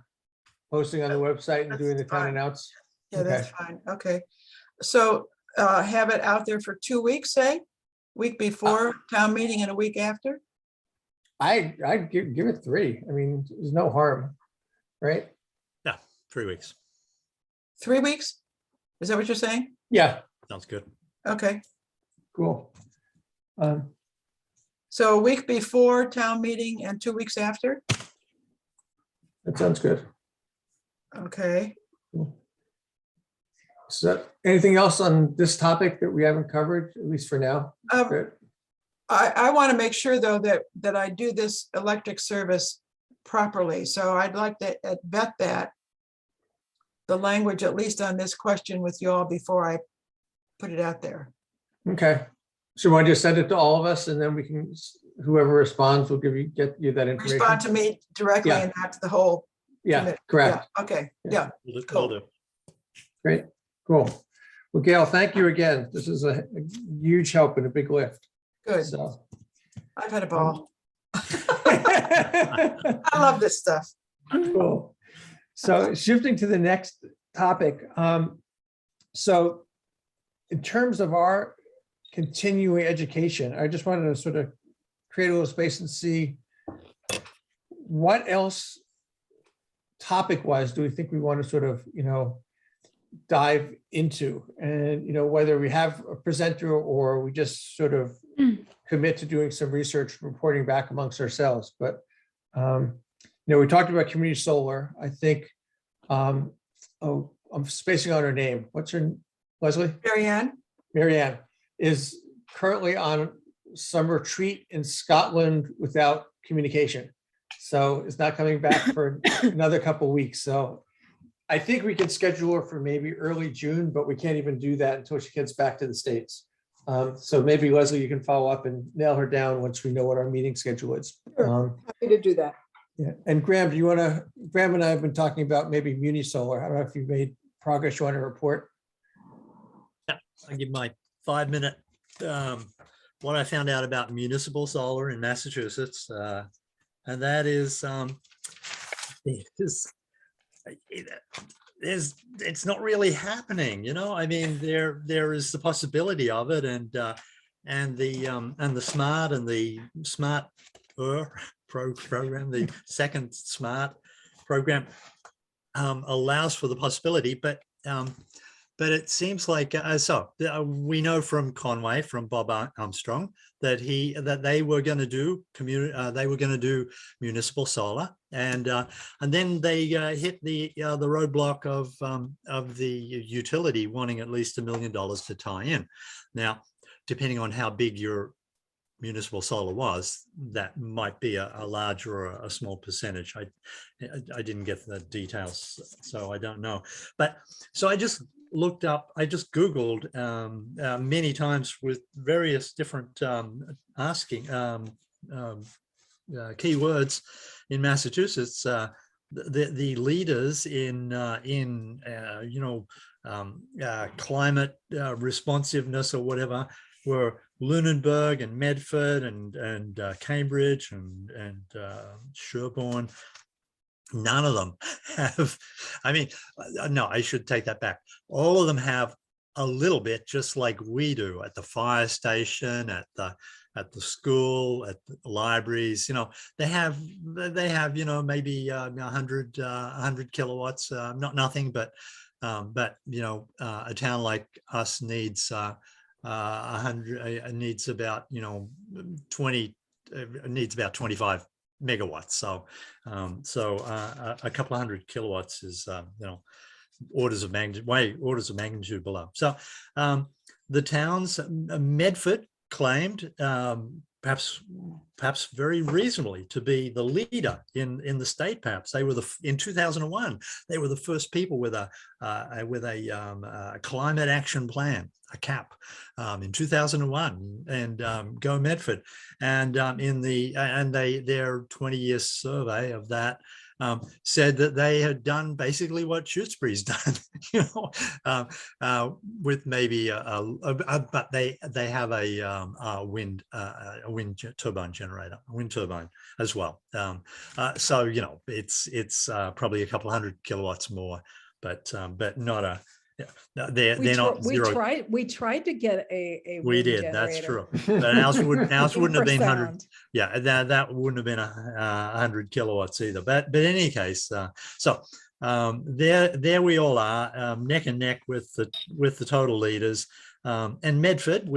B: posting on the website and doing the town announce?
C: Yeah, that's fine. Okay. So have it out there for 2 weeks, say, week before town meeting and a week after?
B: I'd give it 3. I mean, there's no harm, right?
F: Yeah, 3 weeks.
C: 3 weeks? Is that what you're saying?
B: Yeah,
F: Sounds good.
C: Okay.
B: cool.
C: So a week before town meeting and 2 weeks after?
B: That sounds good.
C: Okay.
B: So anything else on this topic that we haven't covered, at least for now? Good.
C: I want to make sure, though, that I do this electric service properly. So I'd like to vet that, the language, at least on this question with you all before I put it out there.
B: Okay. So why don't you just send it to all of us and then we can, whoever responds will get you that
C: Respond
B: information?
C: to me directly
B: Yeah.
C: and not to the whole.
B: Yeah,
C: commit.
B: correct.
C: Yeah, okay,
B: Yeah.
C: yeah.
F: Will do,
C: Cool.
F: will do.
B: Great, cool. Well, Gail, thank you again. This is a huge help and a big lift.
C: Good.
B: So.
C: I've had a ball. I love this stuff.
B: Cool. So shifting to the next topic. So in terms of our continuing education, I just wanted to sort of create a little space and see what else topic-wise do we think we want to sort of, dive into, and, whether we have a presenter or we just sort of commit to doing some research, reporting back amongst ourselves. But, we talked about community solar. I think, I'm spacing on her name. What's her, Leslie?
C: Marianne,
B: is currently on some retreat in Scotland without communication. So it's not coming back for another couple of weeks. So I think we could schedule her for maybe early June, but we can't even do that until she gets back to the States. So maybe Leslie, you can follow up and nail her down once we know what our meeting schedule is.
H: Sure. Happy to do that.
B: Yeah. And Graham, Graham and I have been talking about maybe Muni Solar. I don't know if you've made progress you want to report.
F: I'll give my 5-minute, what I found out about municipal solar in Massachusetts. And that is, it's not really happening, I mean, there is the possibility of it, and the smart program, the second smart program, allows for the possibility, but it seems like we know from Conway, from Bob Armstrong, that they were going to do municipal solar, and then they hit the roadblock of the utility wanting at least $1 million to tie in. Now, depending on how big your municipal solar was, that might be a large or a small percentage. I didn't get the details, so I don't know. But so I just looked up, I just Googled many times with various different keywords in Massachusetts. The leaders in climate responsiveness or whatever were Lunenburg and Medford and Cambridge and Sherborne. None of them have, no, I should take that back. All of them have a little bit, just like we do at the fire station, at the school, at the libraries. They have maybe 100 kilowatts, not nothing, but a town like us needs 100, needs about 25 megawatts. So a couple of 100 kilowatts is orders of magnitude below. So the towns, Medford claimed, perhaps very reasonably, to be the leader in the state. Perhaps they were in 2001 they were the first people with a climate action plan, a CAP, in 2001, and go Medford. And their 20-year survey of that said that they had done basically what Shutesbury's done, with maybe but they have a wind turbine generator, a wind turbine as well. So it's probably a couple of 100 kilowatts more, but not a. They're not zero.
D: We tried to get a
F: We
D: wind
F: did. That's
D: generator.
F: true. But ours wouldn't have been 100.
D: Infrasound.
F: Yeah, that wouldn't have been 100 kilowatts either. But in any case, there we all are, neck and neck with the total leaders. And Medford,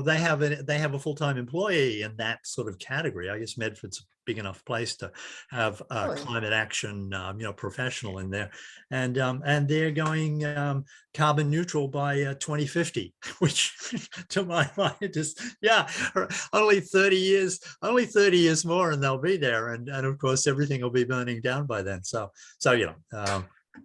F: they have a full-time employee in that sort of category. I guess Medford's a big enough place to have a climate action professional in there, and they're going carbon neutral by 2050, which to my mind is only 30 years more and they'll be there, and of course everything will be burning down by then. So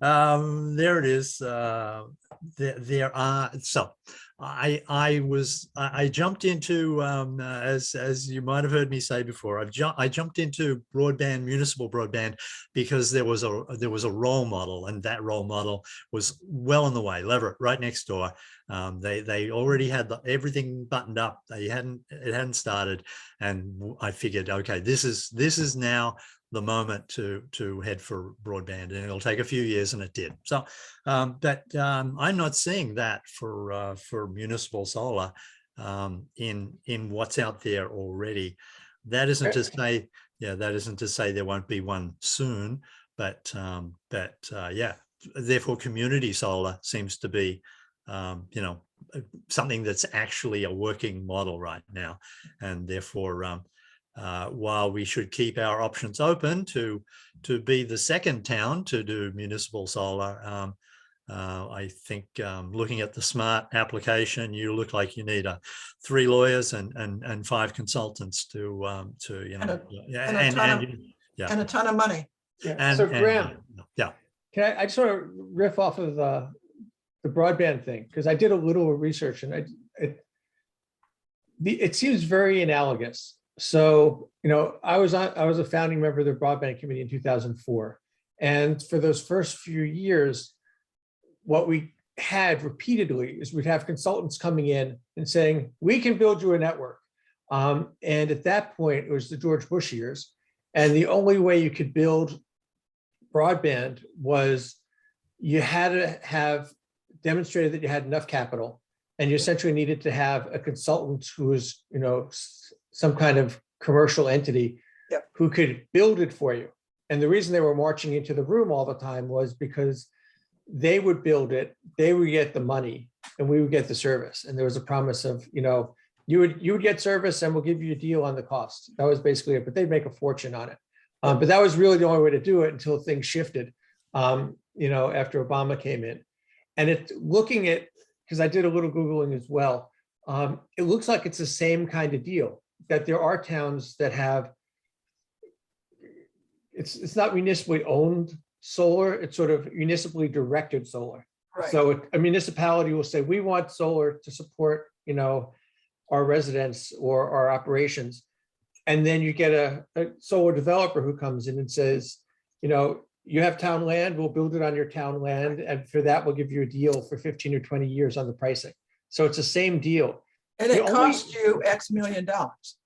F: There it is. There are, so I jumped into, as you might have heard me say before, I jumped into broadband, municipal broadband, because there was a role model, and that role model was well on the way. Leverett, right next door. They already had everything buttoned up. It hadn't started, and I figured, okay, this is now the moment to head for broadband, and it'll take a few years, and it did. So, but I'm not seeing that for municipal solar in what's out there already. That isn't to say, that isn't to say there won't be one soon, but yeah. Therefore, community solar seems to be, something that's actually a working model right now, and therefore. While we should keep our options open to be the second town to do municipal solar, I think looking at the SMART application, you look like you need 3 lawyers and 5 consultants to
C: And a ton of money.
B: Yeah. So Graham,
F: yeah.
B: I just want to riff off of the broadband thing, because I did a little research, and it seems very analogous. So, I was a founding member of the broadband committee in 2004. And for those first few years, what we had repeatedly is we'd have consultants coming in and saying, we can build you a network. And at that point, it was the George Bush years. And the only way you could build broadband was you had to have demonstrated that you had enough capital, and you essentially needed to have a consultant who was, some kind of commercial entity who could build it for you. And the reason they were marching into the room all the time was because they would build it, they would get the money, and we would get the service. And there was a promise of, you would get service, and we'll give you a deal on the cost. That was basically it, but they'd make a fortune on it. But that was really the only way to do it until things shifted, after Obama came in. And looking at, because I did a little Googling as well, it looks like it's the same kind of deal, that there are towns that have, it's not municipally owned solar, it's sort of municipally directed solar.
C: Right.
B: So a municipality will say, we want solar to support, our residents or our operations. And then you get a solar developer who comes in and says, you have town land, we'll build it on your town land. And for that, we'll give you a deal for 15 or 20 years on the pricing. So it's the same deal.
C: And it costs you X million dollars.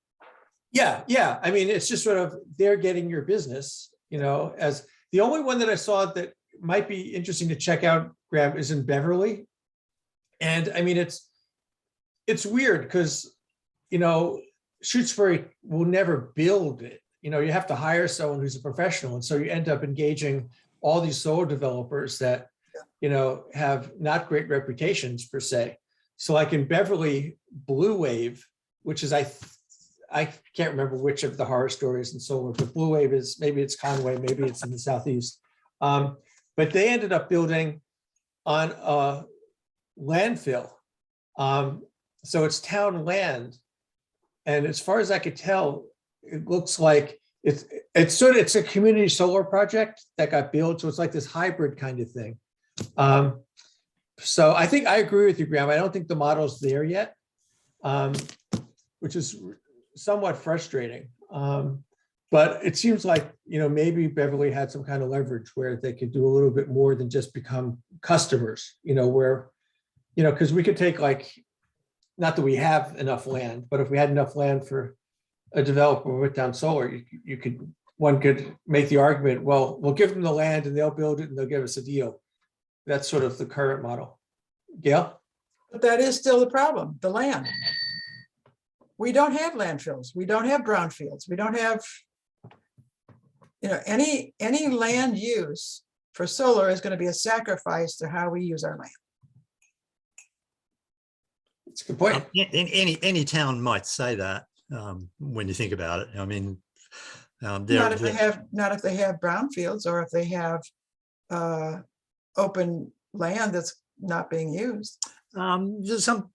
B: Yeah. I mean, it's just sort of, they're getting your business, as the only one that I saw that might be interesting to check out, Graham, is in Beverly. And I mean, it's weird because, Shutesbury will never build it. You have to hire someone who's a professional. And so you end up engaging all these solar developers that, have not great reputations per se. So like in Beverly, Blue Wave, which is, I can't remember which of the horror stories in solar, but Blue Wave is, maybe it's Conway, maybe it's in the Southeast. But they ended up building on a landfill. So it's town land. And as far as I could tell, it looks like it's a community solar project that got built. So it's like this hybrid kind of thing. So I think I agree with you, Graham. I don't think the model's there yet, which is somewhat frustrating. But it seems like, maybe Beverly had some kind of leverage where they could do a little bit more than just become customers, because we could take not that we have enough land, but if we had enough land for a developer with down solar, one could make the argument, well, we'll give them the land and they'll build it and they'll give us a deal. That's sort of the current model. Gail?
C: But that is still the problem, the land. We don't have landfills. We don't have brownfields. We don't have, any land use for solar is going to be a sacrifice to how we use our land.
B: It's a good point.
F: Any town might say that when you think about it. I mean,
C: Not if they have brownfields, or if they have open land that's not being used.
F: Some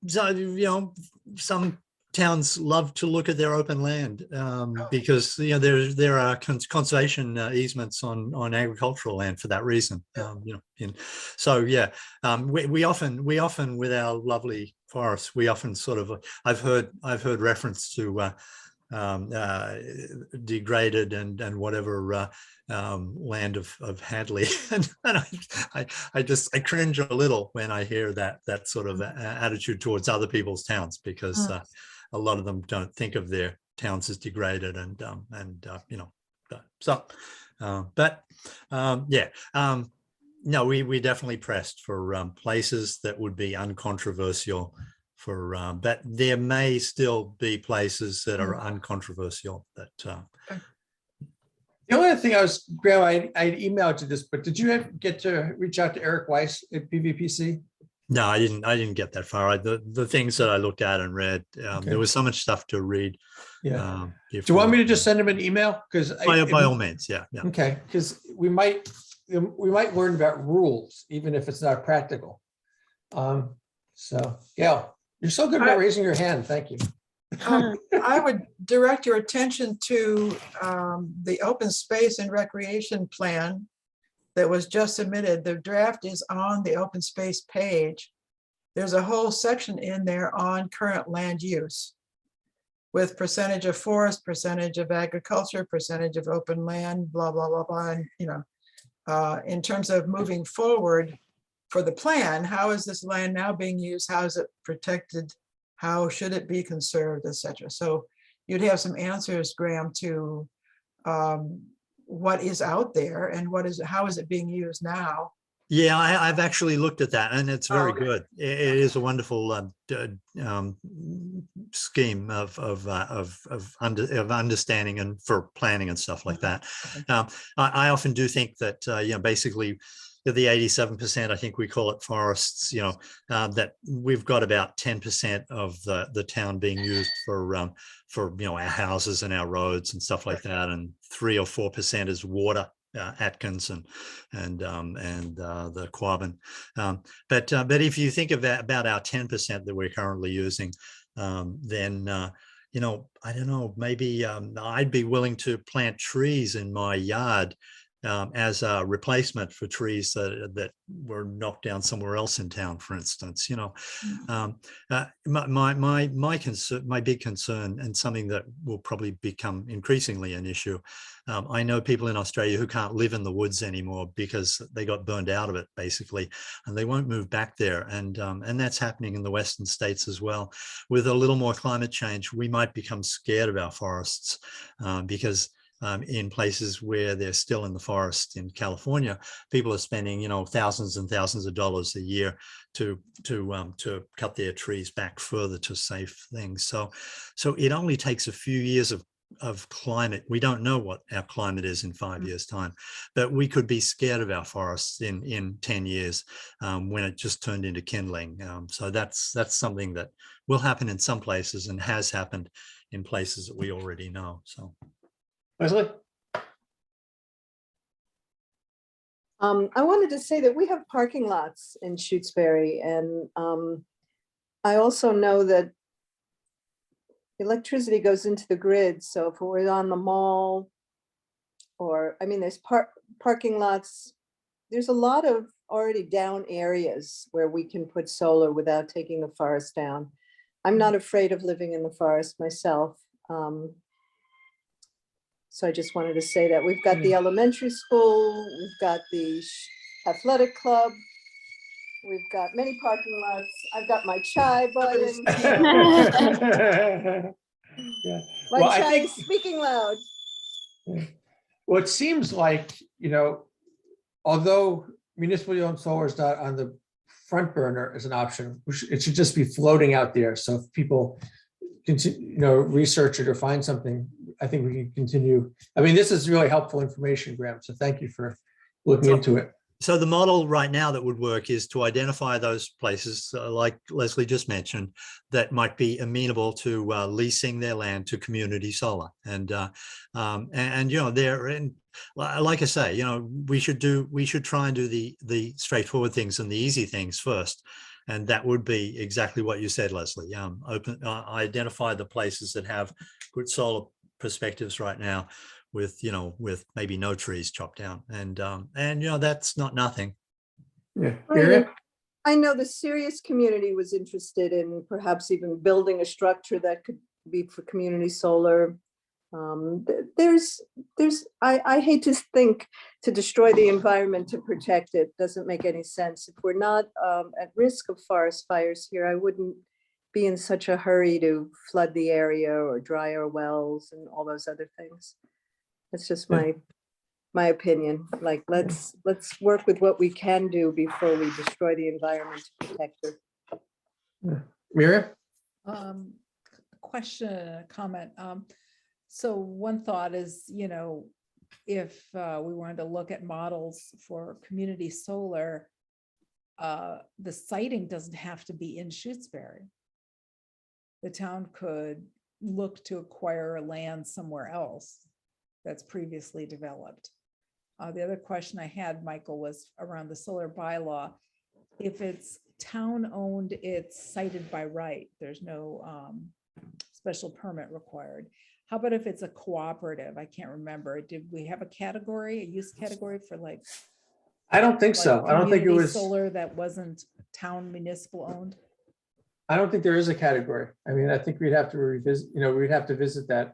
F: towns love to look at their open land because there are conservation easements on agricultural land for that reason. So yeah, we often with our lovely forests, we often sort of I've heard reference to degraded and whatever land of Hadley, and I cringe a little when I hear that sort of attitude towards other people's towns, because a lot of them don't think of their towns as degraded, and no, we definitely pressed for places that would be uncontroversial. But there may still be places that are uncontroversial. That
B: The only other thing Graham, I emailed you this, but did you get to reach out to Eric Weiss at PVPC?
F: no, I didn't get that far. The things that I looked at and read, there was so much stuff to read.
B: Yeah. Do you want me to just send him an email? Because
F: by all means, yeah.
B: Okay, because we might learn about rules, even if it's not practical. So Gail, you're so good about raising your hand. Thank you.
C: I would direct your attention to the open space and recreation plan that was just submitted. The draft is on the open space page. There's a whole section in there on current land use, with percentage of forest, percentage of agriculture, percentage of open land, blah, blah, blah, blah. And in terms of moving forward for the plan, how is this land now being used? How is it protected? How should it be conserved, etc.? So you'd have some answers, Graham, to what is out there and how is it being used now?
F: Yeah, I've actually looked at that, and it's very good. It is a wonderful scheme of understanding and for planning and stuff like that. I often do think that basically the 87%, I think we call it forests, that we've got about 10% of the town being used for our houses and our roads and stuff like that, and 3 or 4% is water. Atkins and the Quabbin, but if you think about our 10% that we're currently using, then I don't know, maybe I'd be willing to plant trees in my yard as a replacement for trees that were knocked down somewhere else in town, for instance. My big concern, and something that will probably become increasingly an issue, I know people in Australia who can't live in the woods anymore because they got burned out of it, basically, and they won't move back there. And that's happening in the Western states as well. With a little more climate change, we might become scared of our forests because in places where they're still in the forest in California, people are spending, thousands and thousands of dollars a year to cut their trees back further to save things. So it only takes a few years of climate. We don't know what our climate is in 5 years' time, but we could be scared of our forests in 10 years when it just turned into kindling. So that's something that will happen in some places and has happened in places that we already know. So.
B: Leslie?
H: I wanted to say that we have parking lots in Shutesbury, and I also know that electricity goes into the grid. So if we're on the mall, there's parking lots. There's a lot of already down areas where we can put solar without taking the forest down. I'm not afraid of living in the forest myself. So I just wanted to say that we've got the elementary school, we've got the athletic club, we've got many parking lots. I've got my chai button.
B: Yeah.
H: My
B: Well,
H: chai is speaking loud.
B: Well, it seems like, although municipally owned solar is not on the front burner as an option, it should just be floating out there. So if people continue, research it or find something, I think we can continue. This is really helpful information, Graham. So thank you for looking into it.
F: So the model right now that would work is to identify those places, like Leslie just mentioned, that might be amenable to leasing their land to community solar. And they're in, like I say, we should try and do the straightforward things and the easy things first. And that would be exactly what you said, Leslie. Identify the places that have good solar perspectives right now with, with maybe no trees chopped down. And that's not nothing.
B: Yeah.
H: Right,
B: Miriam?
H: and I know the Sirius community was interested in perhaps even building a structure that could be for community solar. I hate to think to destroy the environment to protect it. Doesn't make any sense. If we're not at risk of forest fires here, I wouldn't be in such a hurry to flood the area or dry our wells and all those other things. That's just my opinion. Like, let's work with what we can do before we destroy the environment to protect it.
B: Miriam?
D: Question, comment. So one thought is, if we wanted to look at models for community solar, the siting doesn't have to be in Shutesbury. The town could look to acquire land somewhere else that's previously developed. The other question I had, Michael, was around the solar bylaw. If it's town-owned, it's cited by right. There's no special permit required. How about if it's a cooperative? I can't remember. Did we have a use category for like?
B: I don't think so. I don't think it
D: community
B: was.
D: solar that wasn't town municipal owned?
B: I don't think there is a category. I mean, I think we'd have to revisit, we'd have to visit that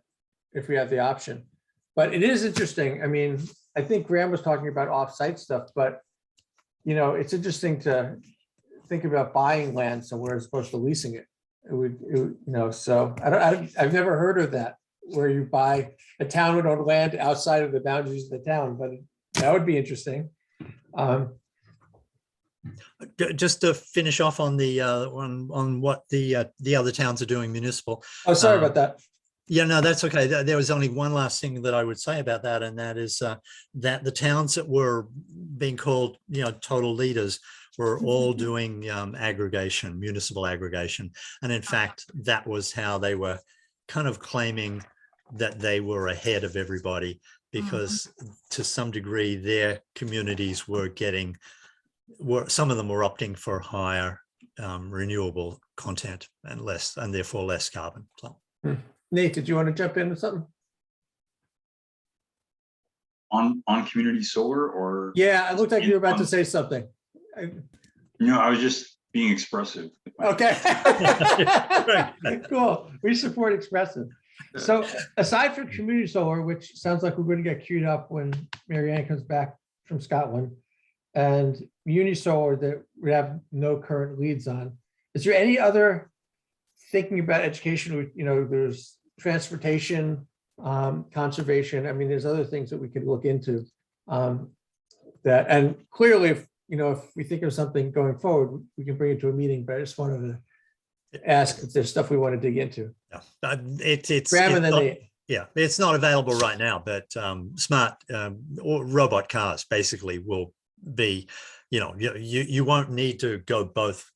B: if we have the option. But it is interesting. I mean, I think Graham was talking about off-site stuff, but it's interesting to think about buying land somewhere as opposed to leasing it. It would, so I've never heard of that, where you buy a town-owned land outside of the boundaries of the town, but that would be interesting.
F: Just to finish off on the on what the other towns are doing municipal.
B: Oh, sorry about that.
F: Yeah, no, that's okay. There was only one last thing that I would say about that, and that is that the towns that were being called, total leaders were all doing aggregation, municipal aggregation. And in fact, that was how they were kind of claiming that they were ahead of everybody, because to some degree, their communities were some of them were opting for higher renewable content and therefore less carbon. So.
B: Nate, did you want to jump in with something?
E: On community solar, or?
B: Yeah, it looked like you were about to say something.
E: I was just being expressive.
B: Okay. Cool. We support expressive. So aside from community solar, which sounds like we're going to get queued up when Mary Ann comes back from Scotland, and Unisolar that we have no current leads on, is there any other thinking about education? There's transportation, conservation. I mean, there's other things that we could look into and clearly, if we think of something going forward, we can bring it to a meeting, but I just wanted to ask if there's stuff we want to dig into.
F: Yeah, it's it's not available right now, but smart or robot cars basically will be, you won't need to go both.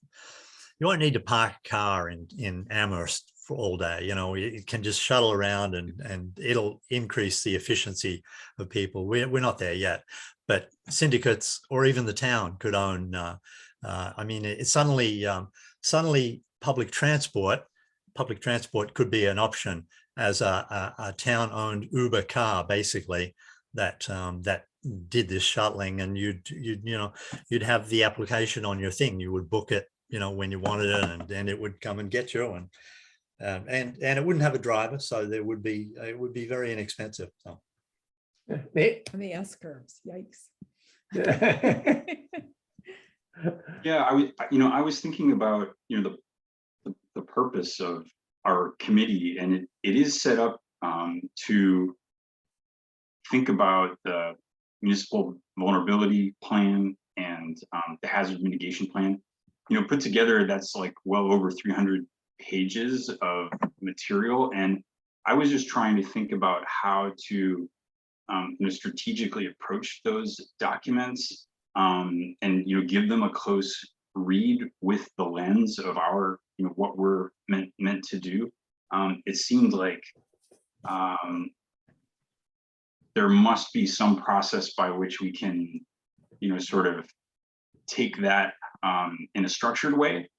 F: You won't need to park a car in Amherst for all day. It can just shuttle around and it'll increase the efficiency of people. We're not there yet, but syndicates or even the town could own. It's suddenly public transport could be an option as a town-owned Uber car, basically, that did this shuttling, and you'd have the application on your thing. You would book it, when you wanted it, and it would come and get you, and it wouldn't have a driver, so it would be very inexpensive. So.
B: Nate?
D: On the S curves, yikes.
E: Yeah, I was thinking about, the purpose of our committee, and it is set up to think about the municipal vulnerability plan and the hazard mitigation plan. Put together, that's like well over 300 pages of material, and I was just trying to think about how to strategically approach those documents and give them a close read with the lens of our what we're meant to do. It seemed like there must be some process by which we can sort of take that in a structured way,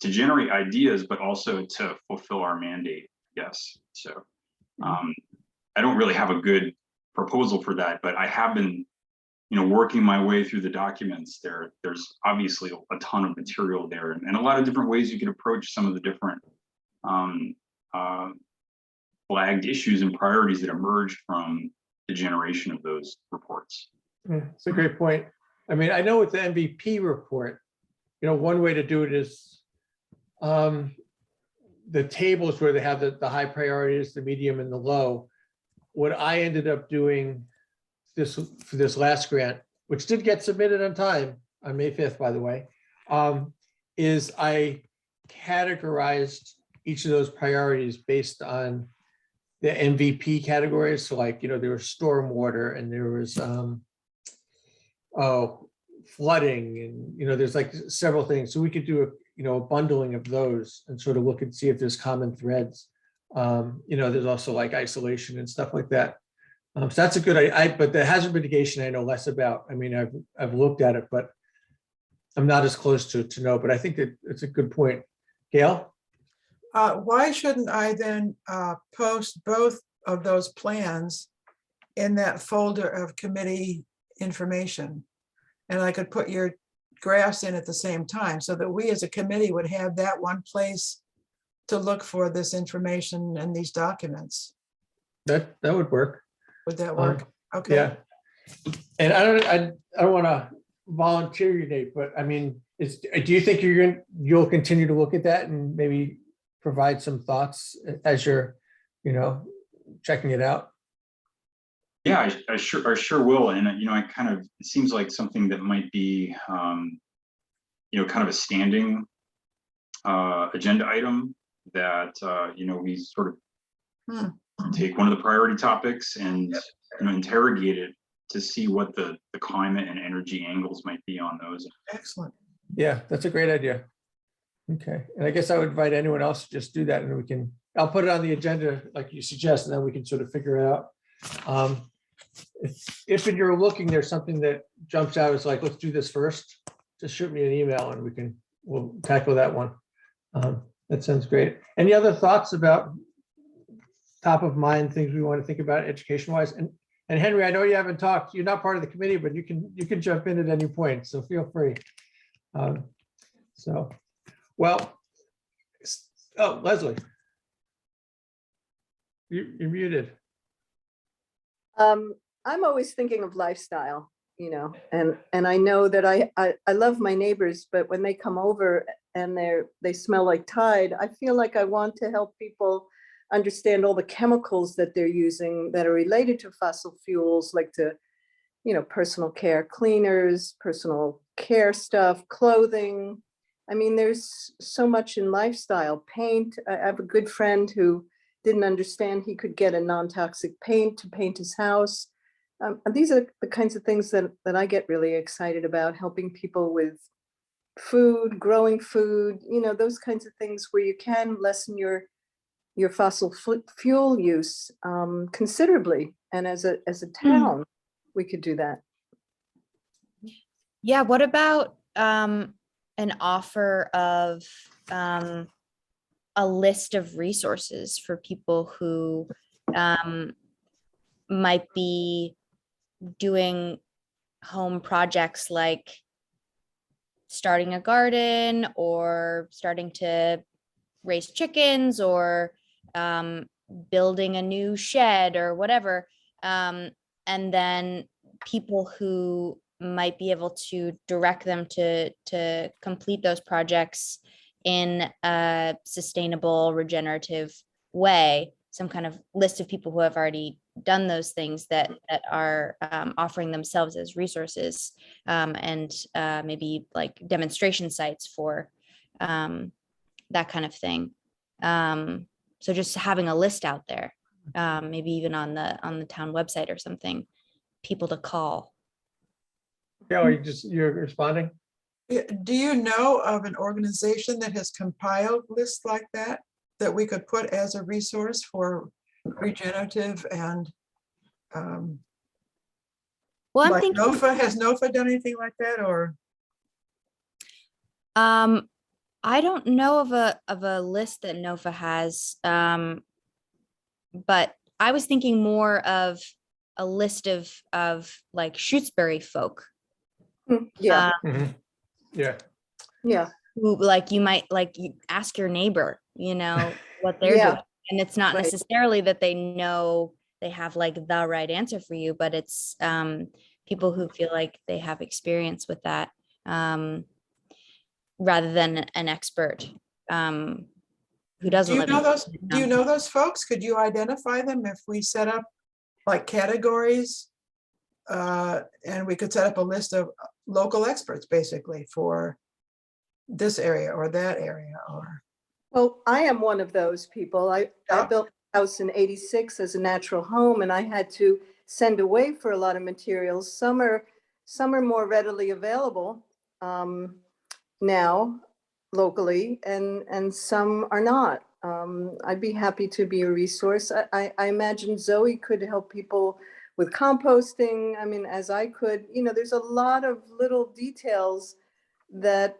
E: to generate ideas, but also to fulfill our mandate. Yes. So I don't really have a good proposal for that, but I have been, working my way through the documents. There's obviously a ton of material there, and a lot of different ways you can approach some of the different flagged issues and priorities that emerged from the generation of those reports.
B: Yeah, it's a great point. I mean, I know with the MVP report, one way to do it is the tables where they have the high priorities, the medium and the low. What I ended up doing for this last grant, which did get submitted on time on May 5th, by the way, is I categorized each of those priorities based on the MVP categories. So like, there was stormwater and there was flooding, and there's like several things. So we could do a bundling of those and sort of look and see if there's common threads. There's also like isolation and stuff like that. So that's a good idea. But the hazard mitigation I know less about. I mean, I've looked at it, but I'm not as close to know. But I think that it's a good point. Gail?
C: Why shouldn't I then post both of those plans in that folder of committee information? And I could put your graphs in at the same time so that we as a committee would have that one place to look for this information and these documents.
B: That would work.
C: Would that work? Okay.
B: Yeah. And I don't want to volunteer you, Nate, but I mean, do you think you'll continue to look at that and maybe provide some thoughts as you're, checking it out?
E: Yeah, I sure will. And, it seems like something that might be, kind of a standing agenda item that, we sort of take one of the priority topics and, interrogate it to see what the climate and energy angles might be on those.
C: Excellent.
B: Yeah, that's a great idea. Okay. And I guess I would invite anyone else to just do that, and I'll put it on the agenda like you suggest, and then we can sort of figure it out. If when you're looking, there's something that jumps out, it's like, let's do this first, just shoot me an email and we'll tackle that one. That sounds great. Any other thoughts about top of mind things we want to think about education wise? And Henry, I know you haven't talked, you're not part of the committee, but you can jump in at any point, so feel free. Leslie. You're muted.
H: I'm always thinking of lifestyle, and I know that I love my neighbors, but when they come over and they smell like Tide, I feel like I want to help people understand all the chemicals that they're using that are related to fossil fuels, like personal care cleaners, personal care stuff, clothing. I mean, there's so much in lifestyle. Paint. I have a good friend who didn't understand he could get a non-toxic paint to paint his house. And these are the kinds of things that I get really excited about, helping people with food, growing food, those kinds of things where you can lessen your fossil fuel use considerably. And as a town, we could do that.
G: Yeah, what about an offer of a list of resources for people who might be doing home projects like starting a garden or starting to raise chickens or building a new shed or whatever. And then people who might be able to direct them to complete those projects in a sustainable, regenerative way, some kind of list of people who have already done those things that are offering themselves as resources, and maybe like demonstration sites for that kind of thing. So just having a list out there, maybe even on the town website or something, people to call.
B: Yeah, you're responding?
C: Do you know of an organization that has compiled lists like that we could put as a resource for regenerative and
G: Well, I'm
C: like
G: thinking,
C: has NOFA done anything like that, or?
G: I don't know of a list that NOFA has, but I was thinking more of a list of like Shutesbury folk.
H: Yeah,
B: Mhm. Yeah.
H: yeah,
G: Who like you might like you ask your neighbor, what they're
H: Yeah.
G: doing. And it's not
H: Right.
G: necessarily that they know they have like the right answer for you, but it's people who feel like they have experience with that, rather than an expert who doesn't live in.
C: Do you know those folks? Could you identify them if we set up like categories? And we could set up a list of local experts basically for this area or that area or.
H: well, I am one of those people. I
C: Yeah.
H: built a house in 86 as a natural home, and I had to send away for a lot of materials. Some are more readily available now locally, and some are not. I'd be happy to be a resource. I imagine Zoe could help people with composting. I mean, as I could, there's a lot of little details that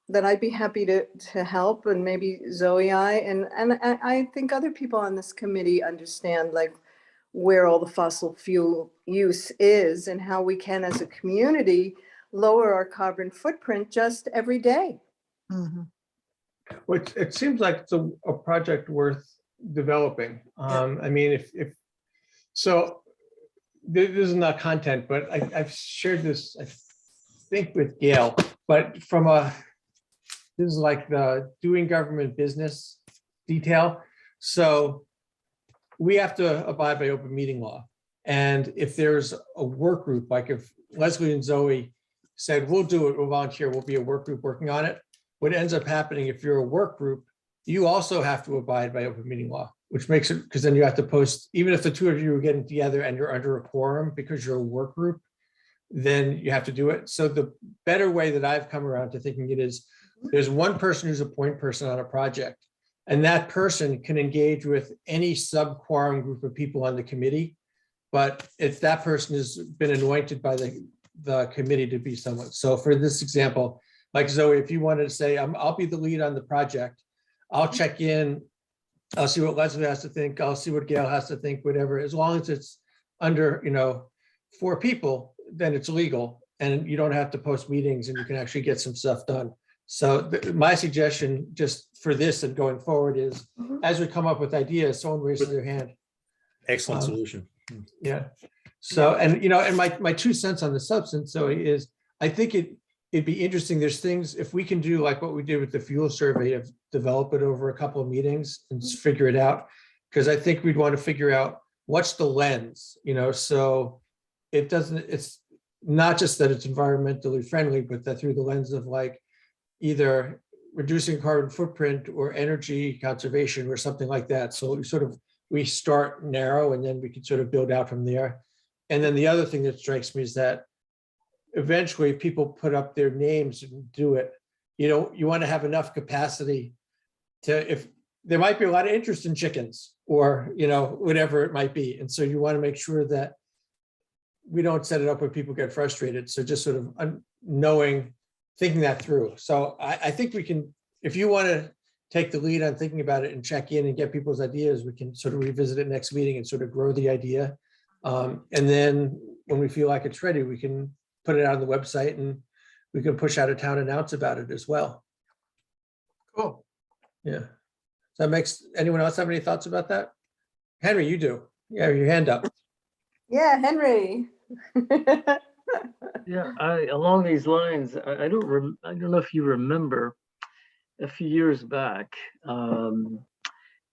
H: that I'd be happy to help, and maybe Zoe, I think other people on this committee understand like where all the fossil fuel use is and how we can, as a community, lower our carbon footprint just every day.
C: Mhm.
B: Which it seems like it's a project worth developing. I mean, if so, this is not content, but I've shared this, I think, with Gail, but this is like the doing government business detail. So we have to abide by open meeting law. And if there's a work group, like if Leslie and Zoe said, we'll do it, we'll volunteer, we'll be a work group working on it. What ends up happening, if you're a work group, you also have to abide by open meeting law, which makes it, because then you have to post, even if the two of you are getting together and you're under a quorum because you're a work group, then you have to do it. So the better way that I've come around to thinking it is, there's one person who's a point person on a project, and that person can engage with any sub-quorum group of people on the committee. But if that person has been anointed by the committee to be someone. So for this example, like Zoe, if you wanted to say, I'll be the lead on the project, I'll check in, I'll see what Leslie has to think, I'll see what Gail has to think, whatever, as long as it's under, 4 people, then it's legal and you don't have to post meetings and you can actually get some stuff done. So my suggestion just for this and going forward is, as we come up with ideas, someone raises their hand.
F: Excellent solution.
B: Yeah. So, and my 2 cents on the substance, so is, I think it'd be interesting. There's things, if we can do like what we did with the fuel survey, of develop it over a couple of meetings and figure it out. Because I think we'd want to figure out what's the lens, so it's not just that it's environmentally friendly, but that through the lens of like either reducing carbon footprint or energy conservation or something like that. So we start narrow and then we can sort of build out from there. And then the other thing that strikes me is that eventually people put up their names and do it. You want to have enough capacity if there might be a lot of interest in chickens or, whatever it might be. And so you want to make sure that we don't set it up where people get frustrated. So just sort of thinking that through. So I think we can, if you want to take the lead on thinking about it and check in and get people's ideas, we can sort of revisit it next meeting and sort of grow the idea. And then when we feel like it's ready, we can put it out on the website and we can push out a town announce about it as well.
C: Cool.
B: Yeah. So that makes, anyone else have any thoughts about that? Henry, you do. You have your hand up.
H: Yeah, Henry.
I: Yeah, along these lines, I don't know if you remember a few years back,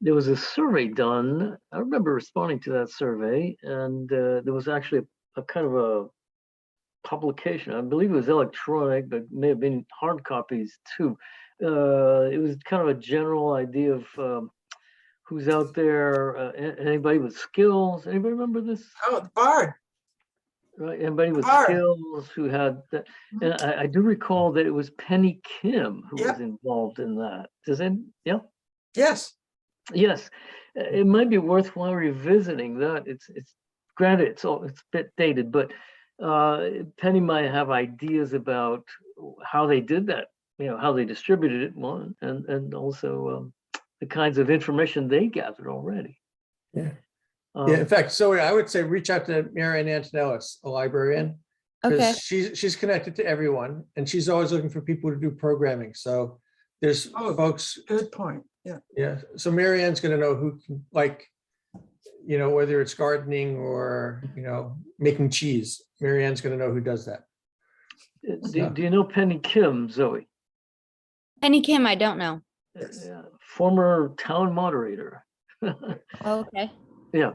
I: there was a survey done. I remember responding to that survey, and there was actually a kind of a publication. I believe it was electronic, but may have been hard copies too. It was kind of a general idea of who's out there, anybody with skills. Anybody remember this?
C: Oh, the Bard.
I: Right, anybody with
C: Bard.
I: skills who had that. And I do recall that it was Penny Kim who
C: Yep.
I: was involved in that. Does it? Yeah.
C: Yes.
I: Yes, it might be worthwhile revisiting that. It's granted, it's a bit dated, but Penny might have ideas about how they did that, how they distributed it, one, and also the kinds of information they gathered already.
B: Yeah. Yeah, in fact, so I would say reach out to Mary Ann Antonellis, a librarian,
G: Okay.
B: because she's connected to everyone and she's always looking for people to do programming. So there's
C: Oh,
B: folks,
C: Good point. Yeah.
B: yeah. So Mary Ann's gonna know who can, like, whether it's gardening or, making cheese. Mary Ann's gonna know who does that.
I: Do you know Penny Kim, Zoe?
G: Penny Kim, I don't know.
I: Former town moderator.
G: Okay.
I: Yeah,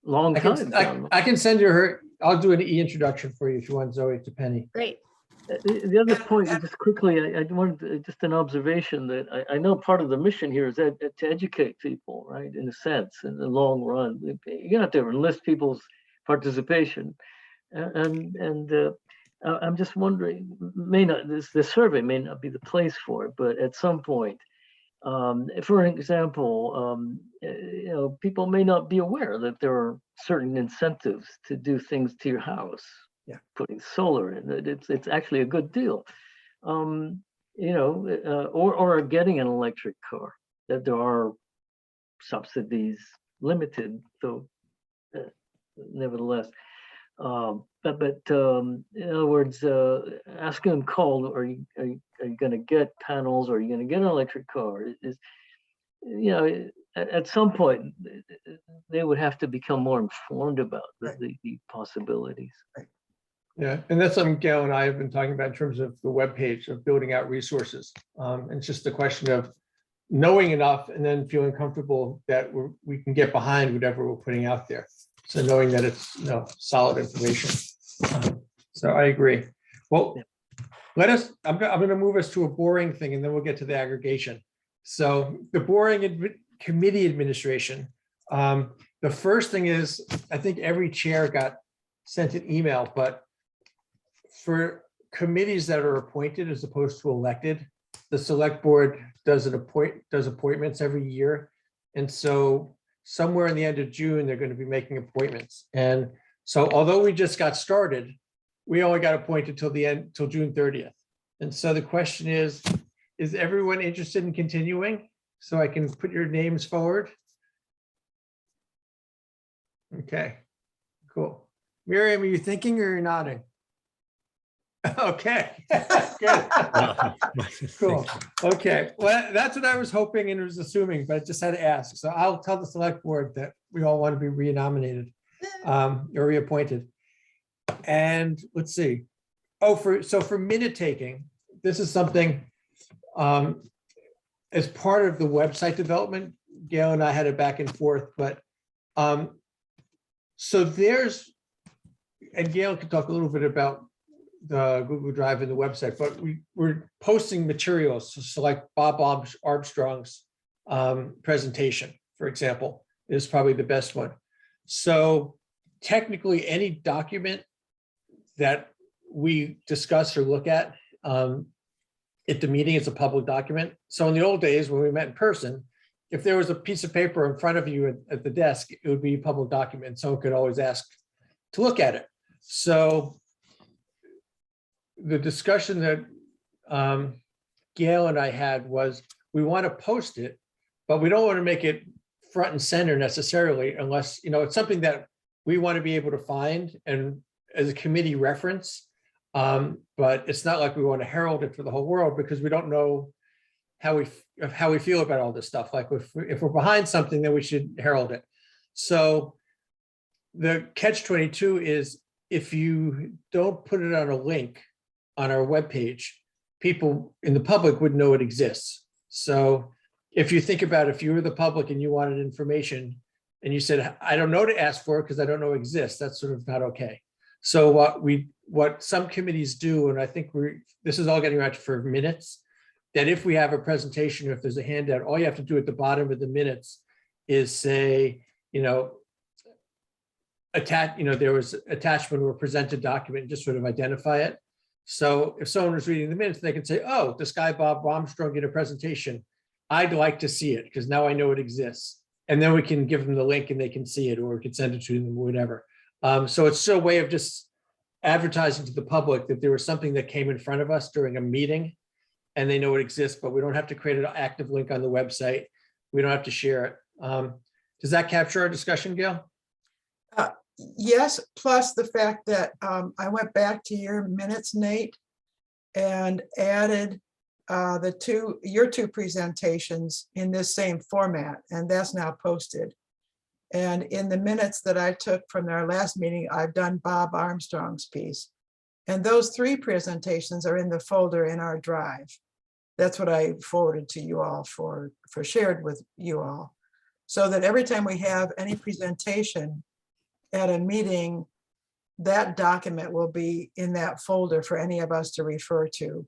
I: long
B: I
I: time.
B: I can send you her, I'll do an e-introduction for you if you want, Zoe, to Penny.
G: Great.
I: The other point, just quickly, I wanted just an observation that I know part of the mission here is to educate people, right? In a sense, in the long run, you have to enlist people's participation, and I'm just wondering, this survey may not be the place for it, but at some point, for example, people may not be aware that there are certain incentives to do things to your house.
B: Yeah.
I: Putting solar in it, it's actually a good deal. Or getting an electric car, that there are subsidies, limited, though nevertheless. But in other words, asking them cold, are you going to get panels? Or are you going to get an electric car? At some point, they would have to become more informed about the possibilities.
B: Yeah, and that's something Gail and I have been talking about in terms of the webpage of building out resources. And it's just a question of knowing enough and then feeling comfortable that we can get behind whatever we're putting out there. So knowing that it's solid information. So I agree. Well, I'm going to move us to a boring thing and then we'll get to the aggregation. So the boring committee administration. The first thing is, I think every chair got sent an email, but for committees that are appointed as opposed to elected, the select board does appointments every year. And so somewhere in the end of June, they're going to be making appointments. And so although we just got started, we only got appointed till June 30th. And so the question is everyone interested in continuing? So I can put your names forward. Okay, cool. Miriam, are you thinking or you're nodding? Okay, good. Cool. Okay, well, that's what I was hoping and was assuming, but I just had to ask. So I'll tell the select board that we all want to be renominated or reappointed. And let's see. Oh, for minute taking, this is something as part of the website development, Gail and I had a back and forth, but so there's, and Gail can talk a little bit about the Google Drive and the website, but we're posting materials. So like Bob Armstrong's presentation, for example, is probably the best one. So technically any document that we discuss or look at the meeting, it's a public document. So in the old days when we met in person, if there was a piece of paper in front of you at the desk, it would be a public document. Someone could always ask to look at it. So the discussion that Gail and I had was we want to post it, but we don't want to make it front and center necessarily unless, it's something that we want to be able to find and as a committee reference. But it's not like we want to herald it for the whole world because we don't know how we feel about all this stuff. Like if we're behind something, then we should herald it. So the catch-22 is if you don't put it on a link on our webpage, people in the public would know it exists. So if you think about if you were the public and you wanted information and you said, I don't know to ask for it because I don't know it exists, that's sort of not okay. So what some committees do, and I think this is all getting around for minutes, that if we have a presentation, or if there's a handout, all you have to do at the bottom of the minutes is say, there was attachment or presented document, just sort of identify it. So if someone was reading the minutes, they can say, oh, this guy, Bob Armstrong, did a presentation. I'd like to see it because now I know it exists. And then we can give them the link and they can see it, or we can send it to them, whatever. So it's still a way of just advertising to the public that there was something that came in front of us during a meeting and they know it exists, but we don't have to create an active link on the website. We don't have to share it. Does that capture our discussion, Gail?
C: Yes, plus the fact that I went back to your minutes, Nate, and added your two presentations in this same format, and that's now posted. And in the minutes that I took from our last meeting, I've done Bob Armstrong's piece. And those 3 presentations are in the folder in our drive. That's what I forwarded to you all for shared with you all. So that every time we have any presentation at a meeting, that document will be in that folder for any of us to refer to